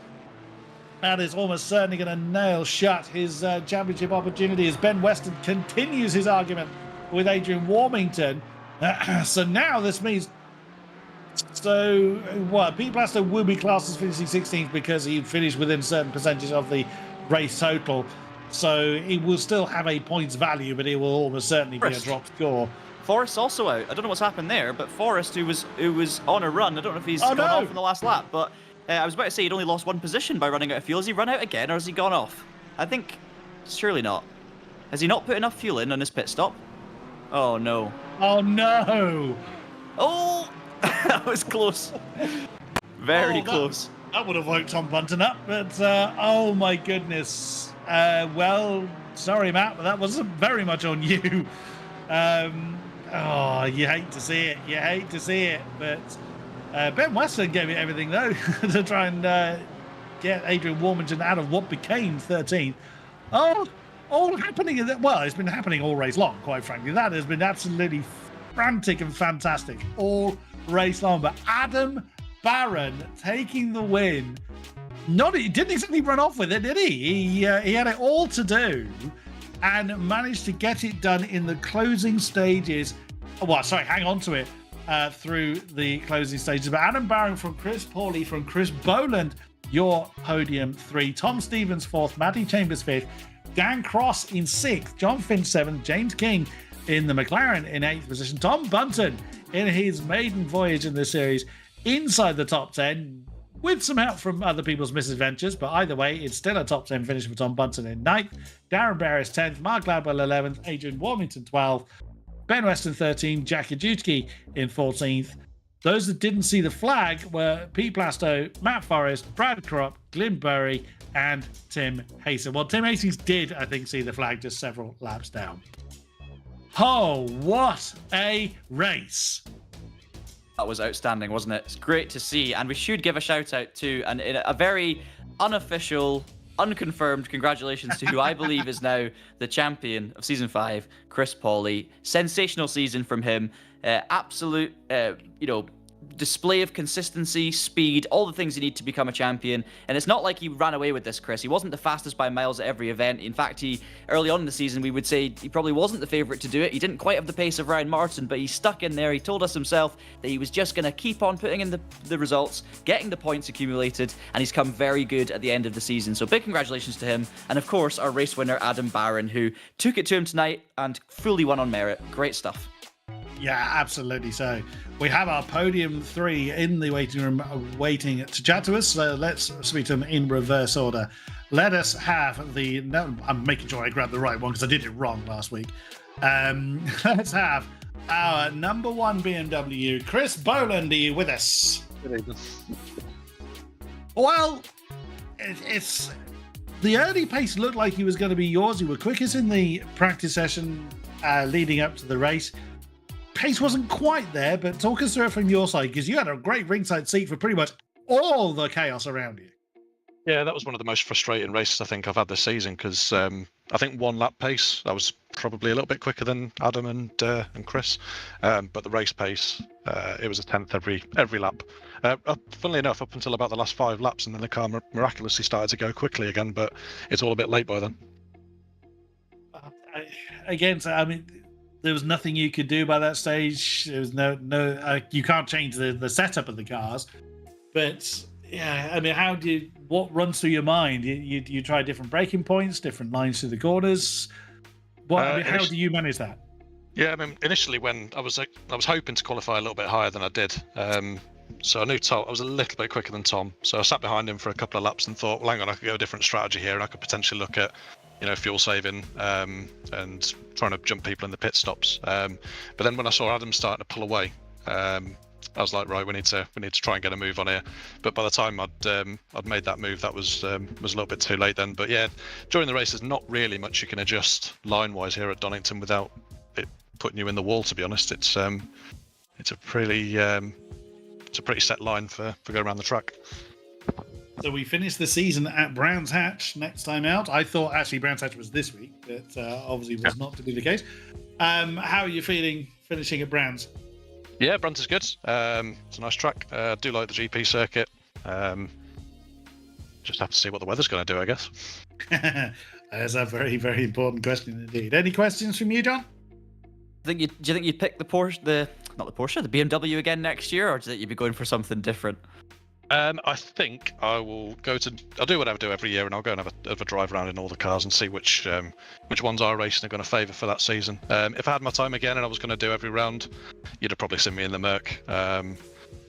That is almost certainly going to nail shut his championship opportunity as Ben Weston continues his argument with Adrian Warmington. So now this means... So, Pete Plasto will be classed as finishing 16th because he finished within a certain percentage of the race total. So he will still have a points value, but it will almost certainly be a drop score. Forrest's also out. I don't know what's happened there, but Forrest, who was on a run, I don't know if he's gone off in the last lap, but I was about to say he'd only lost 1 position by running out of fuel. Has he run out again, or has he gone off? I think, surely not. Has he not put enough fuel in on his pit stop? Oh no. Oh no! Oh! That was close. Very close. That would have woke Tom Bunton up, but oh my goodness. Well, sorry, Matt, but that wasn't very much on you. You hate to see it. You hate to see it. But Ben Weston gave it everything, though, to try and get Adrian Warmington out of what became 13th. Oh, all happening in that. Well, it's been happening all race long, quite frankly. That has been absolutely frantic and fantastic all race long. But Adam Barron taking the win. He didn't exactly run off with it, did he? He had it all to do and managed to get it done in the closing stages. Hang on to it through the closing stages. But Adam Barron from Chris Pawley, from Chris Boland, your podium 3. Tom Stevens 4th, Matty Chambers 5th, Dan Cross in 6th, John Finch 7th, James King in the McLaren in 8th position, Tom Bunton in his maiden voyage in this series inside the top 10 with some help from other people's misadventures, but either way, it's still a top 10 finish for Tom Bunton in 9th, Darren Barris 10th, Mark Gladwell 11th, Adrian Warmington 12th, Ben Weston 13th, Jack Ajutki in 14th, Those that didn't see the flag were Pete Plasto, Matt Forrest, Brad Kropp, Glyn Burry, and Tim Hastings. Well, Tim Hastings did, I think, see the flag just several laps down. Oh, what a race! That was outstanding, wasn't it? It's great to see, and we should give a shout out to a very unofficial, unconfirmed congratulations to who I believe is now the champion of season 5, Chris Pawley. Sensational season from him. Absolute, display of consistency, speed, all the things you need to become a champion. And it's not like he ran away with this, Chris. He wasn't the fastest by miles at every event. In fact, early on in the season, we would say he probably wasn't the favourite to do it. He didn't quite have the pace of Ryan Martin, but he stuck in there. He told us himself that he was just going to keep on putting in the results, getting the points accumulated, and he's come very good at the end of the season. So big congratulations to him. And of course, our race winner, Adam Barron, who took it to him tonight and fully won on merit. Great stuff. Yeah, absolutely. So we have our podium 3 in the waiting room waiting to chat to us. So let's speak to them in reverse order. Let us have I'm making sure I grabbed the right one because I did it wrong last week. Let's have our number 1 BMW, Chris Boland. Are you with us? Well, it's the early pace looked like he was going to be yours. You were quickest in the practice session leading up to the race. Pace wasn't quite there, but talk us through it from your side, because you had a great ringside seat for pretty much all the chaos around you. Yeah, that was one of the most frustrating races I think I've had this season, because I think 1 lap pace, I was probably a little bit quicker than Adam and Chris, but the race pace, it was a 10th every lap. Funnily enough, up until about the last 5 laps, and then the car miraculously started to go quickly again, but it's all a bit late by then. There was nothing you could do by that stage. There was no. You can't change the setup of the cars, but yeah, I mean, what runs through your mind? You try different braking points, different lines through the corners. How do you manage that? Yeah, I mean, initially when I was hoping to qualify a little bit higher than I did. So I knew Tom. I was a little bit quicker than Tom, so I sat behind him for a couple of laps and thought, well, hang on, I could go a different strategy here, and I could potentially look at, fuel saving and trying to jump people in the pit stops. But then when I saw Adam starting to pull away, I was like, right, we need to try and get a move on here. But by the time I'd made that move, that was a little bit too late then. But yeah, during the race, there's not really much you can adjust line-wise here at Donington without it putting you in the wall. To be honest, it's a pretty set line for going around the track. So we finished the season at Brands Hatch next time out. I thought actually Brands Hatch was this week, but obviously was not to be the case. How are you feeling finishing at Brands? Yeah, Brands is good. It's a nice track. I do like the GP circuit. Just have to see what the weather's going to do, I guess. That's a very, very important question indeed. Any questions from you, John? Do you think you'd pick the BMW again next year, or do you think you'd be going for something different? I think I'll do what I do every year, and I'll go and have a drive around in all the cars and see which ones our racing are going to favour for that season. If I had my time again and I was going to do every round, you'd have probably seen me in the Merc.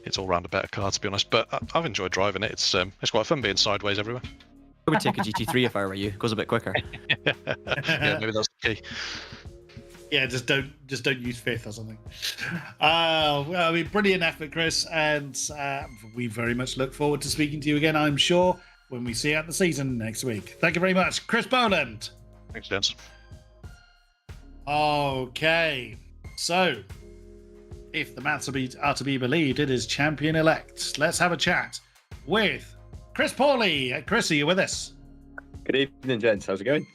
It's all round a better car, to be honest, but I've enjoyed driving it. It's quite fun being sideways everywhere. I would take a GT3 if I were you. It goes a bit quicker. Yeah, maybe that's the key. Yeah, just don't use fifth or something. Well, I mean, brilliant effort, Chris, and we very much look forward to speaking to you again, I'm sure, when we see out the season next week. Thank you very much, Chris Boland. Thanks, gents. Okay, so if the maths are to be believed, it is champion-elect. Let's have a chat with Chris Pawley. Chris, are you with us? Good evening, gents. How's it going?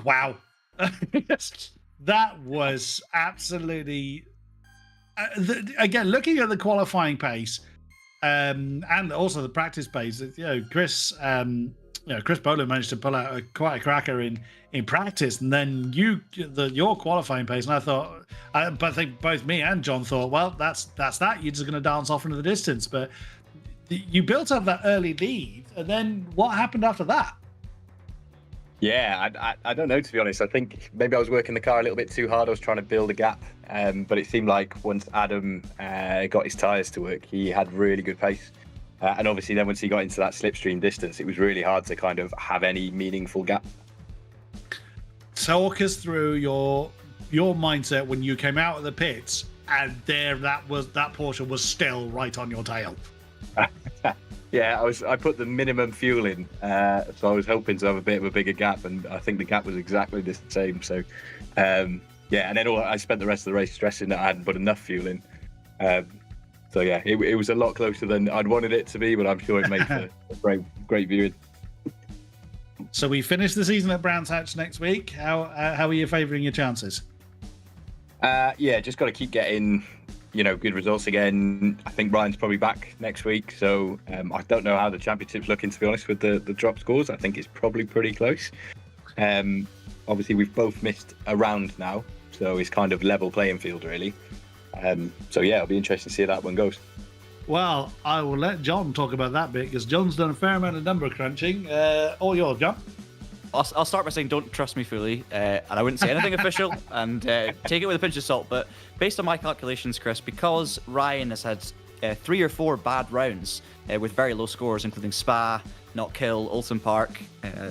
Wow. That was absolutely again, looking at the qualifying pace and also the practice pace, Chris Boland managed to pull out quite a cracker in practice, and then your qualifying pace, and I think both me and John thought, well, that's that, you're just going to dance off into the distance, but you built up that early lead, and then what happened after that? Yeah, I don't know, to be honest. I think maybe I was working the car a little bit too hard. I was trying to build a gap, but it seemed like once Adam got his tyres to work, he had really good pace. And obviously then once he got into that slipstream distance, it was really hard to kind of have any meaningful gap. Talk us through your mindset when you came out of the pits and there that Porsche was still right on your tail. Yeah, I put the minimum fuel in, so I was hoping to have a bit of a bigger gap, and I think the gap was exactly the same. So, yeah, and then I spent the rest of the race stressing that I hadn't put enough fuel in. So yeah, it was a lot closer than I'd wanted it to be, but I'm sure it made for a great viewing. So we finish the season at Brands Hatch next week. How are you favouring your chances? Yeah, just got to keep getting, good results again. I think Ryan's probably back next week, so I don't know how the championship's looking, to be honest, with the drop scores. I think it's probably pretty close. Obviously, we've both missed a round now, so it's kind of level playing field, really. So yeah, it'll be interesting to see how that one goes. Well, I will let John talk about that bit, because John's done a fair amount of number crunching. All yours, John. I'll start by saying don't trust me fully, and I wouldn't say anything official, and take it with a pinch of salt. But based on my calculations, Chris, because Ryan has had 3 or 4 bad rounds with very low scores, including Spa, Knockhill, Oulton Park,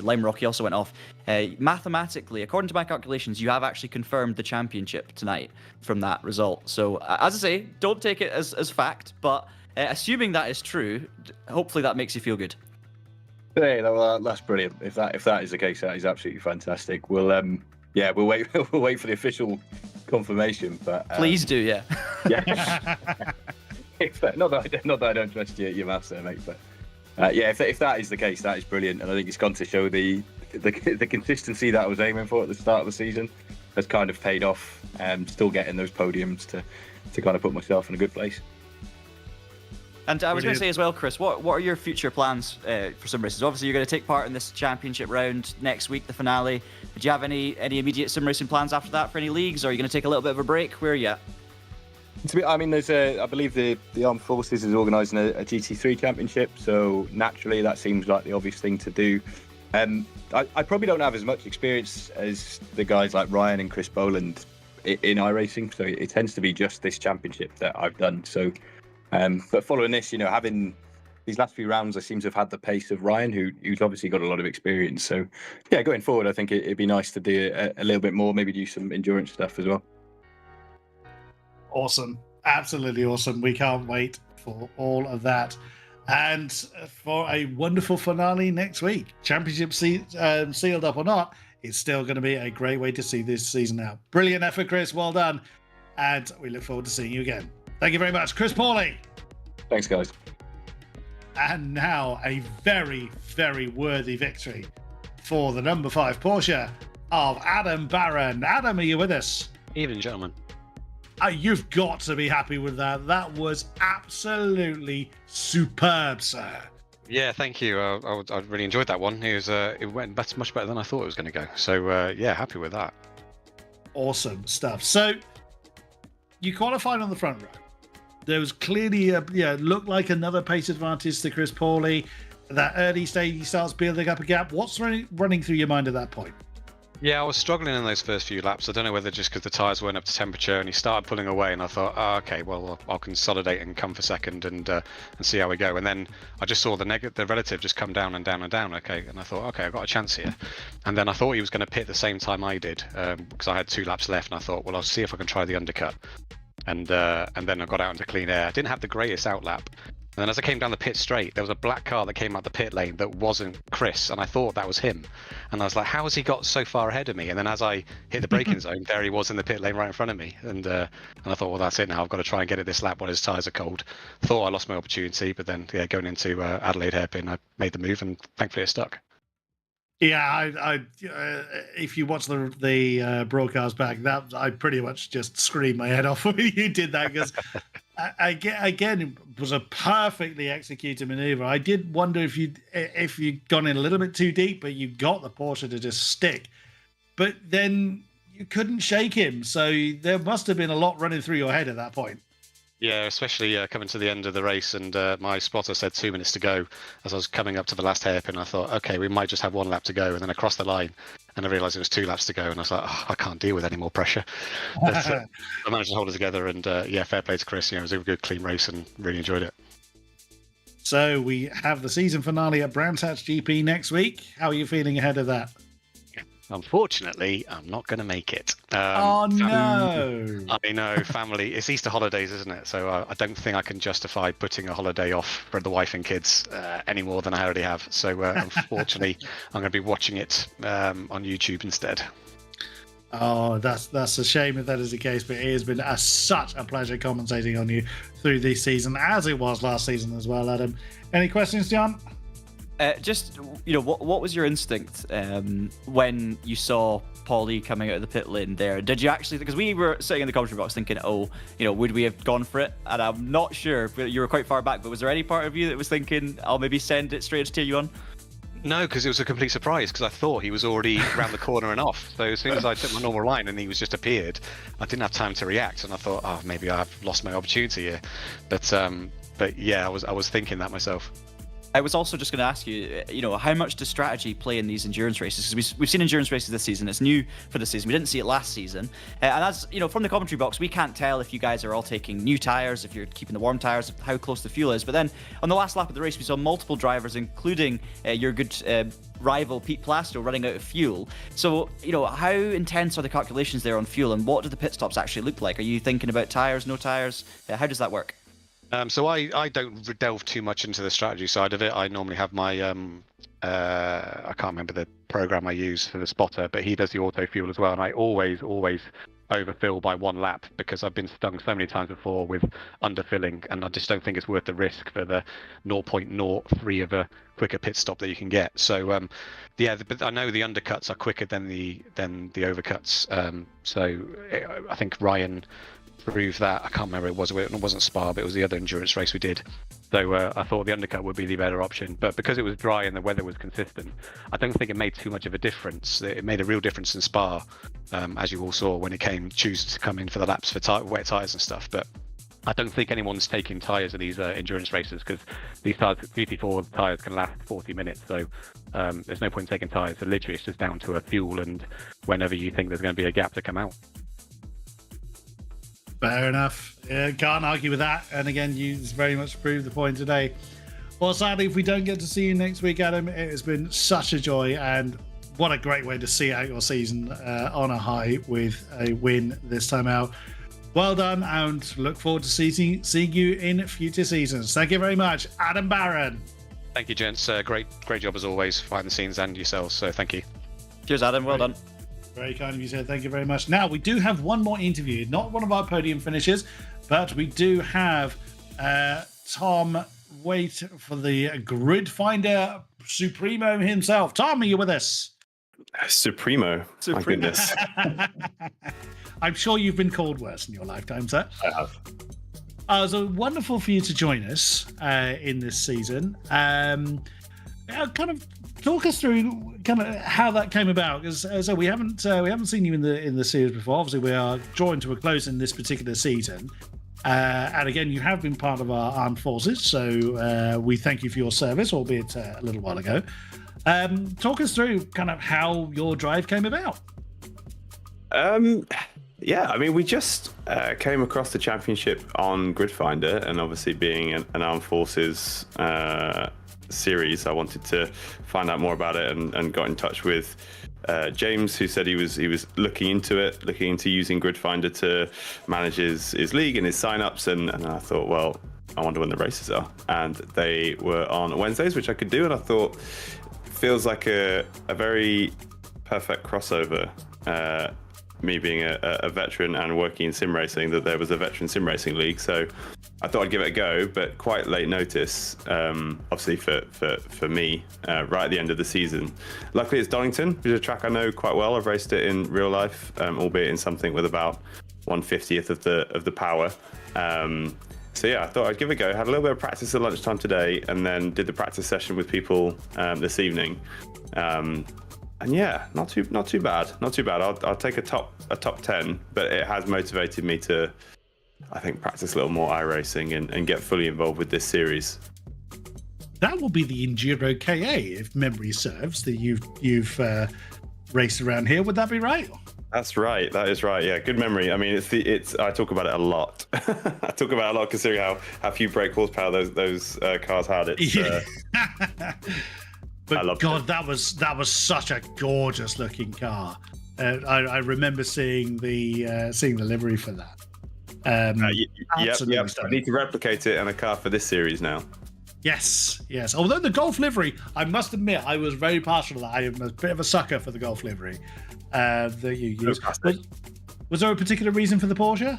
Lime Rock, he also went off. Mathematically, according to my calculations, you have actually confirmed the championship tonight from that result. So, as I say, don't take it as fact, but assuming that is true, hopefully that makes you feel good. Hey, that's brilliant. If that is the case, that is absolutely fantastic. We'll we'll wait for the official confirmation. But please do, yeah. Yeah. Not that I don't trust your maths there, mate. But if that is the case, that is brilliant, and I think it's gone to show the consistency that I was aiming for at the start of the season has kind of paid off. Still getting those podiums to kind of put myself in a good place. And I was going to say as well, Chris, what are your future plans for sim races? Obviously, you're going to take part in this championship round next week, the finale. Do you have any immediate sim racing plans after that for any leagues, or are you going to take a little bit of a break? Where are you at? There's I believe the Armed Forces is organising a GT3 championship, so naturally that seems like the obvious thing to do. I probably don't have as much experience as the guys like Ryan and Chris Boland in iRacing, so it tends to be just this championship that I've done. So. But following this, having these last few rounds, I seem to have had the pace of Ryan, who's obviously got a lot of experience. So, yeah, going forward, I think it'd be nice to do a little bit more, maybe do some endurance stuff as well. Awesome. Absolutely awesome. We can't wait for all of that. And for a wonderful finale next week. Championship sealed up or not, it's still going to be a great way to see this season out. Brilliant effort, Chris. Well done. And we look forward to seeing you again. Thank you very much, Chris Pauly. Thanks, guys. And now a very, very worthy victory for the number 5 Porsche of Adam Barron. Adam, are you with us? Evening, gentlemen. You've got to be happy with that. That was absolutely superb, sir. Yeah, thank you. I really enjoyed that one. It went much better than I thought it was going to go. So, yeah, happy with that. Awesome stuff. So, you qualified on the front row. There was clearly looked like another pace advantage to Chris Pauly. That early stage, he starts building up a gap. What's running through your mind at that point? Yeah, I was struggling in those first few laps. I don't know whether just because the tyres weren't up to temperature, and he started pulling away, and I thought, okay, well, I'll consolidate and come for second and see how we go. And then I just saw the relative just come down and down and down. Okay, and I thought, okay, I've got a chance here. And then I thought he was going to pit the same time I did because I had 2 laps left, and I thought, well, I'll see if I can try the undercut. And then I got out into clean air. I didn't have the greatest outlap. And then as I came down the pit straight, there was a black car that came out the pit lane that wasn't Chris, and I thought that was him. And I was like, how has he got so far ahead of me? And then as I hit the braking zone, there he was in the pit lane right in front of me. And I thought, well, that's it now. I've got to try and get it this lap while his tyres are cold. Thought I lost my opportunity, but then going into Adelaide hairpin, I made the move, and thankfully it stuck. Yeah, if you watch the broadcast back, that I pretty much just screamed my head off when you did that, because again, it was a perfectly executed maneuver. I did wonder if you'd gone in a little bit too deep, but you got the Porsche to just stick. But then you couldn't shake him, so there must have been a lot running through your head at that point. Yeah, especially coming to the end of the race, and my spotter said 2 minutes to go as I was coming up to the last hairpin. I thought, okay, we might just have 1 lap to go, and then across the line, and I realised it was 2 laps to go, and I was like, I can't deal with any more pressure. But, I managed to hold it together, and fair play to Chris. It was a good, clean race, and really enjoyed it. So we have the season finale at Brands Hatch GP next week. How are you feeling ahead of that? Unfortunately, I'm not going to make it. Oh no! I know, family. It's Easter holidays, isn't it? So I don't think I can justify putting a holiday off for the wife and kids any more than I already have. So unfortunately, I'm going to be watching it on YouTube instead. Oh, that's a shame if that is the case, but it has been such a pleasure commentating on you through this season, as it was last season as well, Adam. Any questions, John? Just, what was your instinct when you saw Paulie coming out of the pit lane there? Did you actually, because we were sitting in the commentary box thinking, would we have gone for it? And I'm not sure, but you were quite far back, but was there any part of you that was thinking, I'll maybe send it straight to you on? No, because it was a complete surprise, because I thought he was already around the corner and off. So as soon as I took my normal line and he was just appeared, I didn't have time to react, and I thought, maybe I've lost my opportunity here. But yeah, I was thinking that myself. I was also just going to ask you, how much does strategy play in these endurance races? Because we've seen endurance races this season. It's new for this season. We didn't see it last season. And as from the commentary box, we can't tell if you guys are all taking new tyres, if you're keeping the warm tyres, how close the fuel is. But then on the last lap of the race, we saw multiple drivers, including your good rival Pete Plasto, running out of fuel. So, how intense are the calculations there on fuel, and what do the pit stops actually look like? Are you thinking about tyres, no tyres? How does that work? So I don't delve too much into the strategy side of it. I normally have my I can't remember the program I use for the spotter, but he does the auto fuel as well, and I always overfill by 1 lap, because I've been stung so many times before with underfilling, and I just don't think it's worth the risk for the 0.03 of a quicker pit stop that you can get. So but I know the undercuts are quicker than the overcuts. So I think Ryan prove that. I can't remember, it wasn't Spa, but it was the other endurance race we did. So I thought the undercut would be the better option, but because it was dry and the weather was consistent, I don't think it made too much of a difference. It made a real difference in Spa, as you all saw when it choose to come in for the laps for wet tyres and stuff. But I don't think anyone's taking tyres at these endurance races, because these tyres, GT4 tyres can last 40 minutes, so there's no point in taking tyres. So literally it's just down to a fuel and whenever you think there's going to be a gap to come out. Fair enough. Yeah, can't argue with that. And again, you very much proved the point today. Well, sadly, if we don't get to see you next week, Adam, it has been such a joy, and what a great way to see out your season on a high with a win this time out. Well done, and look forward to seeing you in future seasons. Thank you very much, Adam Barron. Thank you, gents. Great job as always, behind the scenes and yourselves. So thank you. Cheers, Adam. Well done. Very kind of you, sir. Thank you very much. Now, we do have one more interview, not one of our podium finishers, but we do have Tom wait for the grid finder Supremo himself. Tom, are you with us? Supremo. My goodness. I'm sure you've been called worse in your lifetime, sir. I have. So wonderful for you to join us in this season. Kind of talk us through kind of how that came about, because so we haven't seen you in the series before. Obviously, we are drawing to a close in this particular season, and again, you have been part of our armed forces, so we thank you for your service, albeit a little while ago. Talk us through kind of how your drive came about. Yeah, I mean, we just came across the championship on Grid Finder, and obviously being an armed forces series, I wanted to find out more about it, and got in touch with James, who said he was looking into using Grid Finder to manage his league and his sign-ups, and I thought, well, I wonder when the races are, and they were on Wednesdays, which I could do, and I thought feels like a very perfect crossover. Me being a veteran and working in sim racing, that there was a veteran sim racing league, so I thought I'd give it a go, but quite late notice, obviously for me, right at the end of the season. Luckily it's Donington, which is a track I know quite well. I've raced it in real life, albeit in something with about 1/50th of the power. So yeah, I thought I'd give it a go. Had a little bit of practice at lunchtime today, and then did the practice session with people this evening. And yeah, not too bad. I'll take a top 10, but it has motivated me to, I think, practice a little more iRacing and get fully involved with this series. That will be the Enduro KA, if memory serves, that you've raced around here. Would that be right? That's right. That is right. Yeah, good memory. I mean, it's. I talk about it a lot. I talk about it a lot considering how few brake horsepower those cars had. It's. But loved God, it. that was such a gorgeous looking car. I remember seeing the livery for that. Yep. Absolutely I stunning. need to replicate it in a car for this series now. Yes. Although the Golf livery, I must admit, I was very partial to that. I am a bit of a sucker for the Golf livery that you use. Was there a particular reason for the Porsche?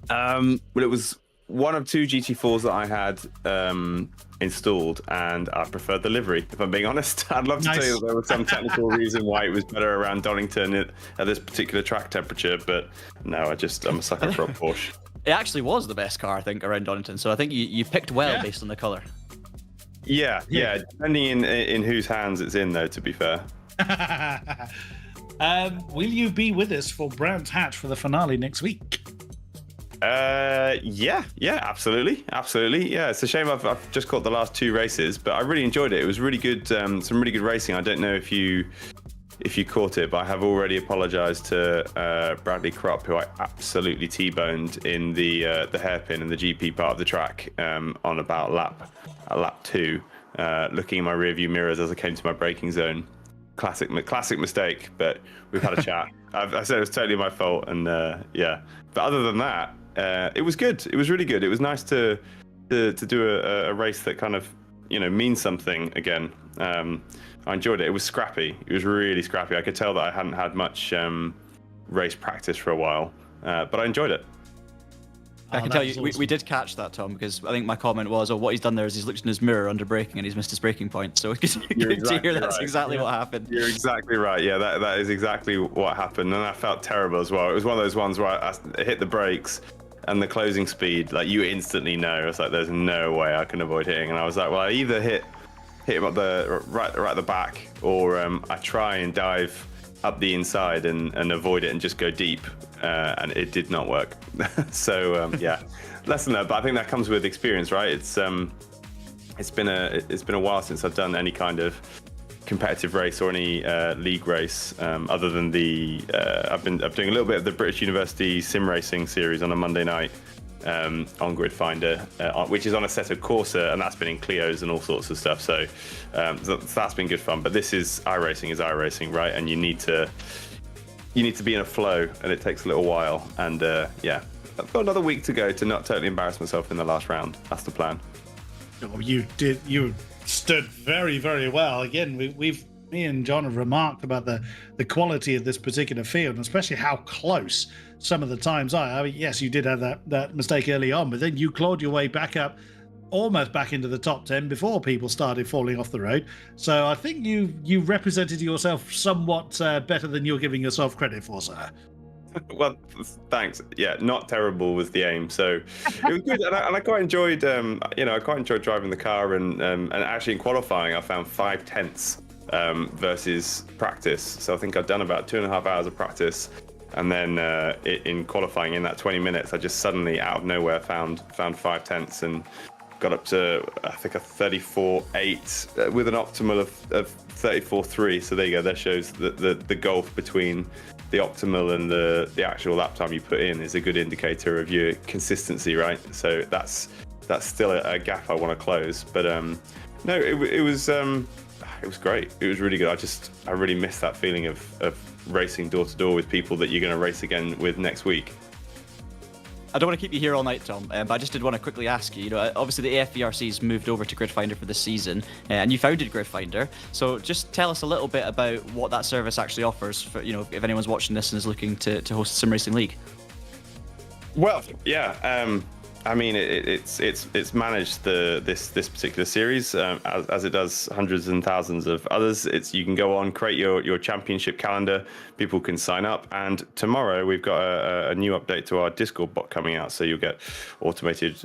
Well, it was one of 2 GT4s that I had installed, and I preferred the livery, if I'm being honest. I'd love to tell you that there was some technical reason why it was better around Donington at this particular track temperature, but no, I'm a sucker for a Porsche. It actually was the best car, I think, around Donington. So I think you picked well based on the colour. Yeah. Depending in whose hands it's in, though, to be fair. Will you be with us for Brands Hatch for the finale next week? Yeah, absolutely. Yeah, it's a shame I've just caught the last 2 races, but I really enjoyed it. It was really good, some really good racing. I don't know if you caught it, but I have already apologised to Bradley Kropp, who I absolutely T-boned in the hairpin in the GP part of the track on about lap 2, looking in my rearview mirrors as I came to my braking zone. Classic mistake, but we've had a chat. I said it was totally my fault, and yeah. But other than that, it was good. It was really good. It was nice to do a race that kind of means something again. I enjoyed it. It was scrappy. It was really scrappy. I could tell that I hadn't had much race practice for a while, but I enjoyed it. I can tell you, we did catch that, Tom, because I think my comment was, what he's done there is he's looked in his mirror under braking and he's missed his braking point. So good to hear that's exactly what happened. You're exactly right. Yeah, that is exactly what happened. And I felt terrible as well. It was one of those ones where I hit the brakes and the closing speed, like you instantly know. It's like, there's no way I can avoid hitting. And I was like, well, I either hit him up right at the back, or I try and dive up the inside and avoid it and just go deep, and it did not work. So yeah, lesson learned. But I think that comes with experience, right? It's been a while since I've done any kind of competitive race or any league race, other than I'm doing a little bit of the British University sim racing series on a Monday night on Grid Finder, which is on Assetto Corsa, and that's been in Clios and all sorts of stuff. So that's been good fun. But this is iRacing, right? And you need to be in a flow, and it takes a little while. And yeah, I've got another week to go to not totally embarrass myself in the last round. That's the plan. Oh, you stood very, very well. Again, me and John have remarked about the quality of this particular field, and especially how close some of the times are. I mean, yes, you did have that mistake early on, but then you clawed your way back up, almost back into the top 10 before people started falling off the road. So I think you represented yourself somewhat better than you're giving yourself credit for, sir. Well, thanks. Yeah, not terrible was the aim. So it was good, and I quite enjoyed. I quite enjoyed driving the car, and actually in qualifying, I found 5/10 versus practice. So I think I'd done about 2.5 hours of practice, and then in qualifying in that 20 minutes, I just suddenly out of nowhere found 5/10 and got up to, I think, a 34.8 with an optimal of 34.3. So there you go. That shows the gulf between the optimal and the actual lap time you put in is a good indicator of your consistency, right? So that's still a gap I want to close. But no, it was great. It was really good. I really miss that feeling of racing door to door with people that you're going to race again with next week. I don't want to keep you here all night, Tom, but I just did want to quickly ask you, obviously the AFVRC's moved over to Grid Finder for this season, and you founded Grid Finder. So just tell us a little bit about what that service actually offers for, if anyone's watching this and is looking to host a sim racing league. Well, yeah, I mean, it's managed this particular series as it does hundreds and thousands of others. You can go on, create your championship calendar. People can sign up, and tomorrow we've got a new update to our Discord bot coming out. So you'll get automated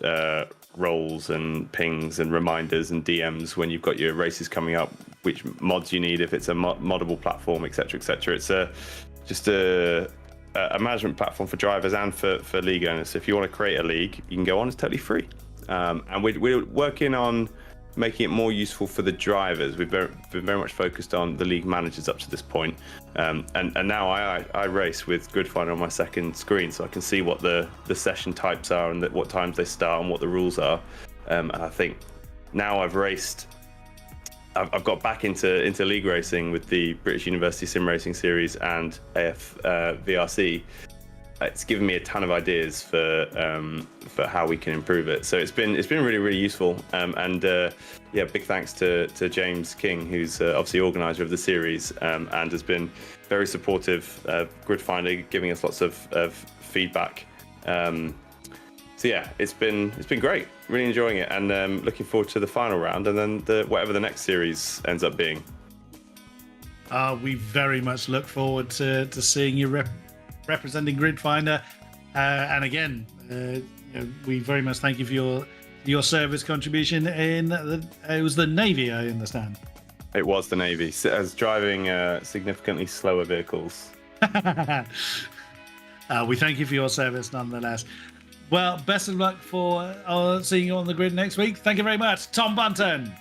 rolls and pings and reminders and DMs when you've got your races coming up, which mods you need if it's a moddable platform, etc., etc. It's just a management platform for drivers and for league owners. So if you want to create a league, you can go on. It's totally free. And we're working on making it more useful for the drivers. We've been very much focused on the league managers up to this point. And now I race with Grid Finder on my second screen, so I can see what the session types are and what times they start and what the rules are. And I think now I've raced I've got back into league racing with the British University Sim Racing Series and AFVRC. It's given me a ton of ideas for how we can improve it. So it's been really, really useful. Big thanks to James King, who's obviously organizer of the series, and has been very supportive. Gridfinder giving us lots of feedback. It's been great. Really enjoying it, and looking forward to the final round, and then whatever the next series ends up being. We very much look forward to seeing you representing Gridfinder, and again, we very much thank you for your service contribution in it was the Navy, I understand. It was the Navy, as driving significantly slower vehicles. We thank you for your service nonetheless. Well, best of luck for seeing you on the grid next week. Thank you very much, Tom Bunton.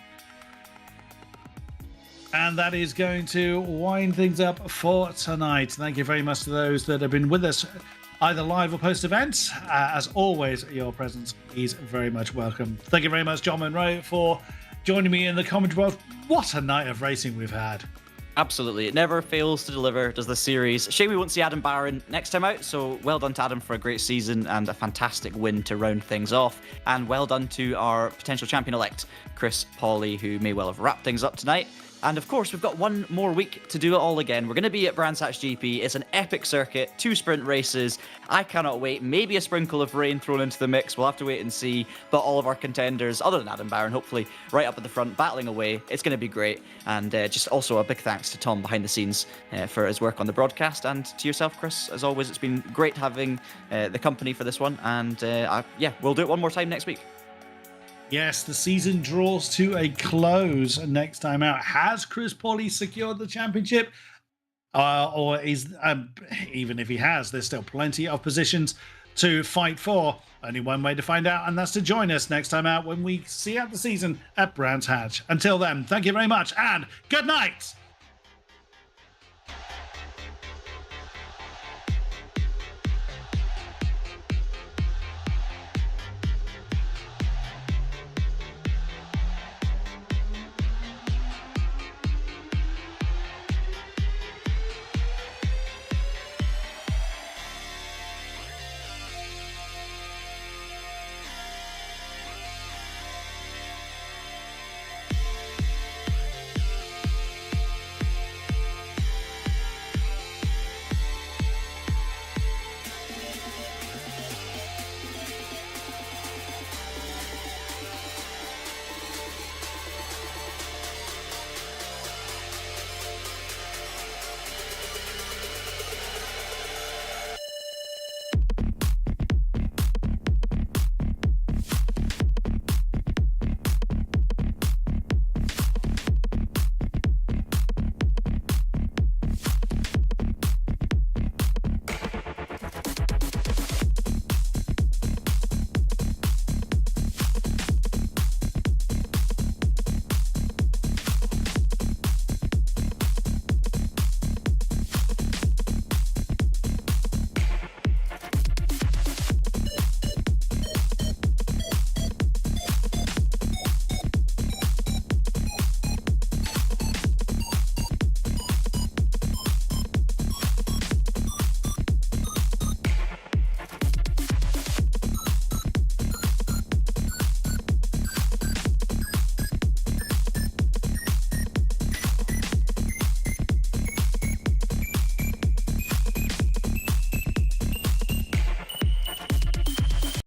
And that is going to wind things up for tonight. Thank you very much to those that have been with us, either live or post-event. As always, your presence is very much welcome. Thank you very much, John Monroe, for joining me in the commentary box. What a night of racing we've had. Absolutely. It never fails to deliver, does the series. Shame we won't see Adam Barron next time out, so well done to Adam for a great season and a fantastic win to round things off. And well done to our potential champion-elect, Chris Pawley, who may well have wrapped things up tonight. And of course, we've got one more week to do it all again. We're going to be at Brands Hatch GP. It's an epic circuit, 2 sprint races. I cannot wait. Maybe a sprinkle of rain thrown into the mix. We'll have to wait and see. But all of our contenders, other than Adam Barron, hopefully right up at the front, battling away. It's going to be great. And just also a big thanks to Tom behind the scenes for his work on the broadcast. And to yourself, Chris, as always, it's been great having the company for this one. And we'll do it one more time next week. Yes, the season draws to a close next time out. Has Chris Pawley secured the championship? Or is, even if he has, there's still plenty of positions to fight for. Only one way to find out, and that's to join us next time out when we see out the season at Brands Hatch. Until then, thank you very much, and good night!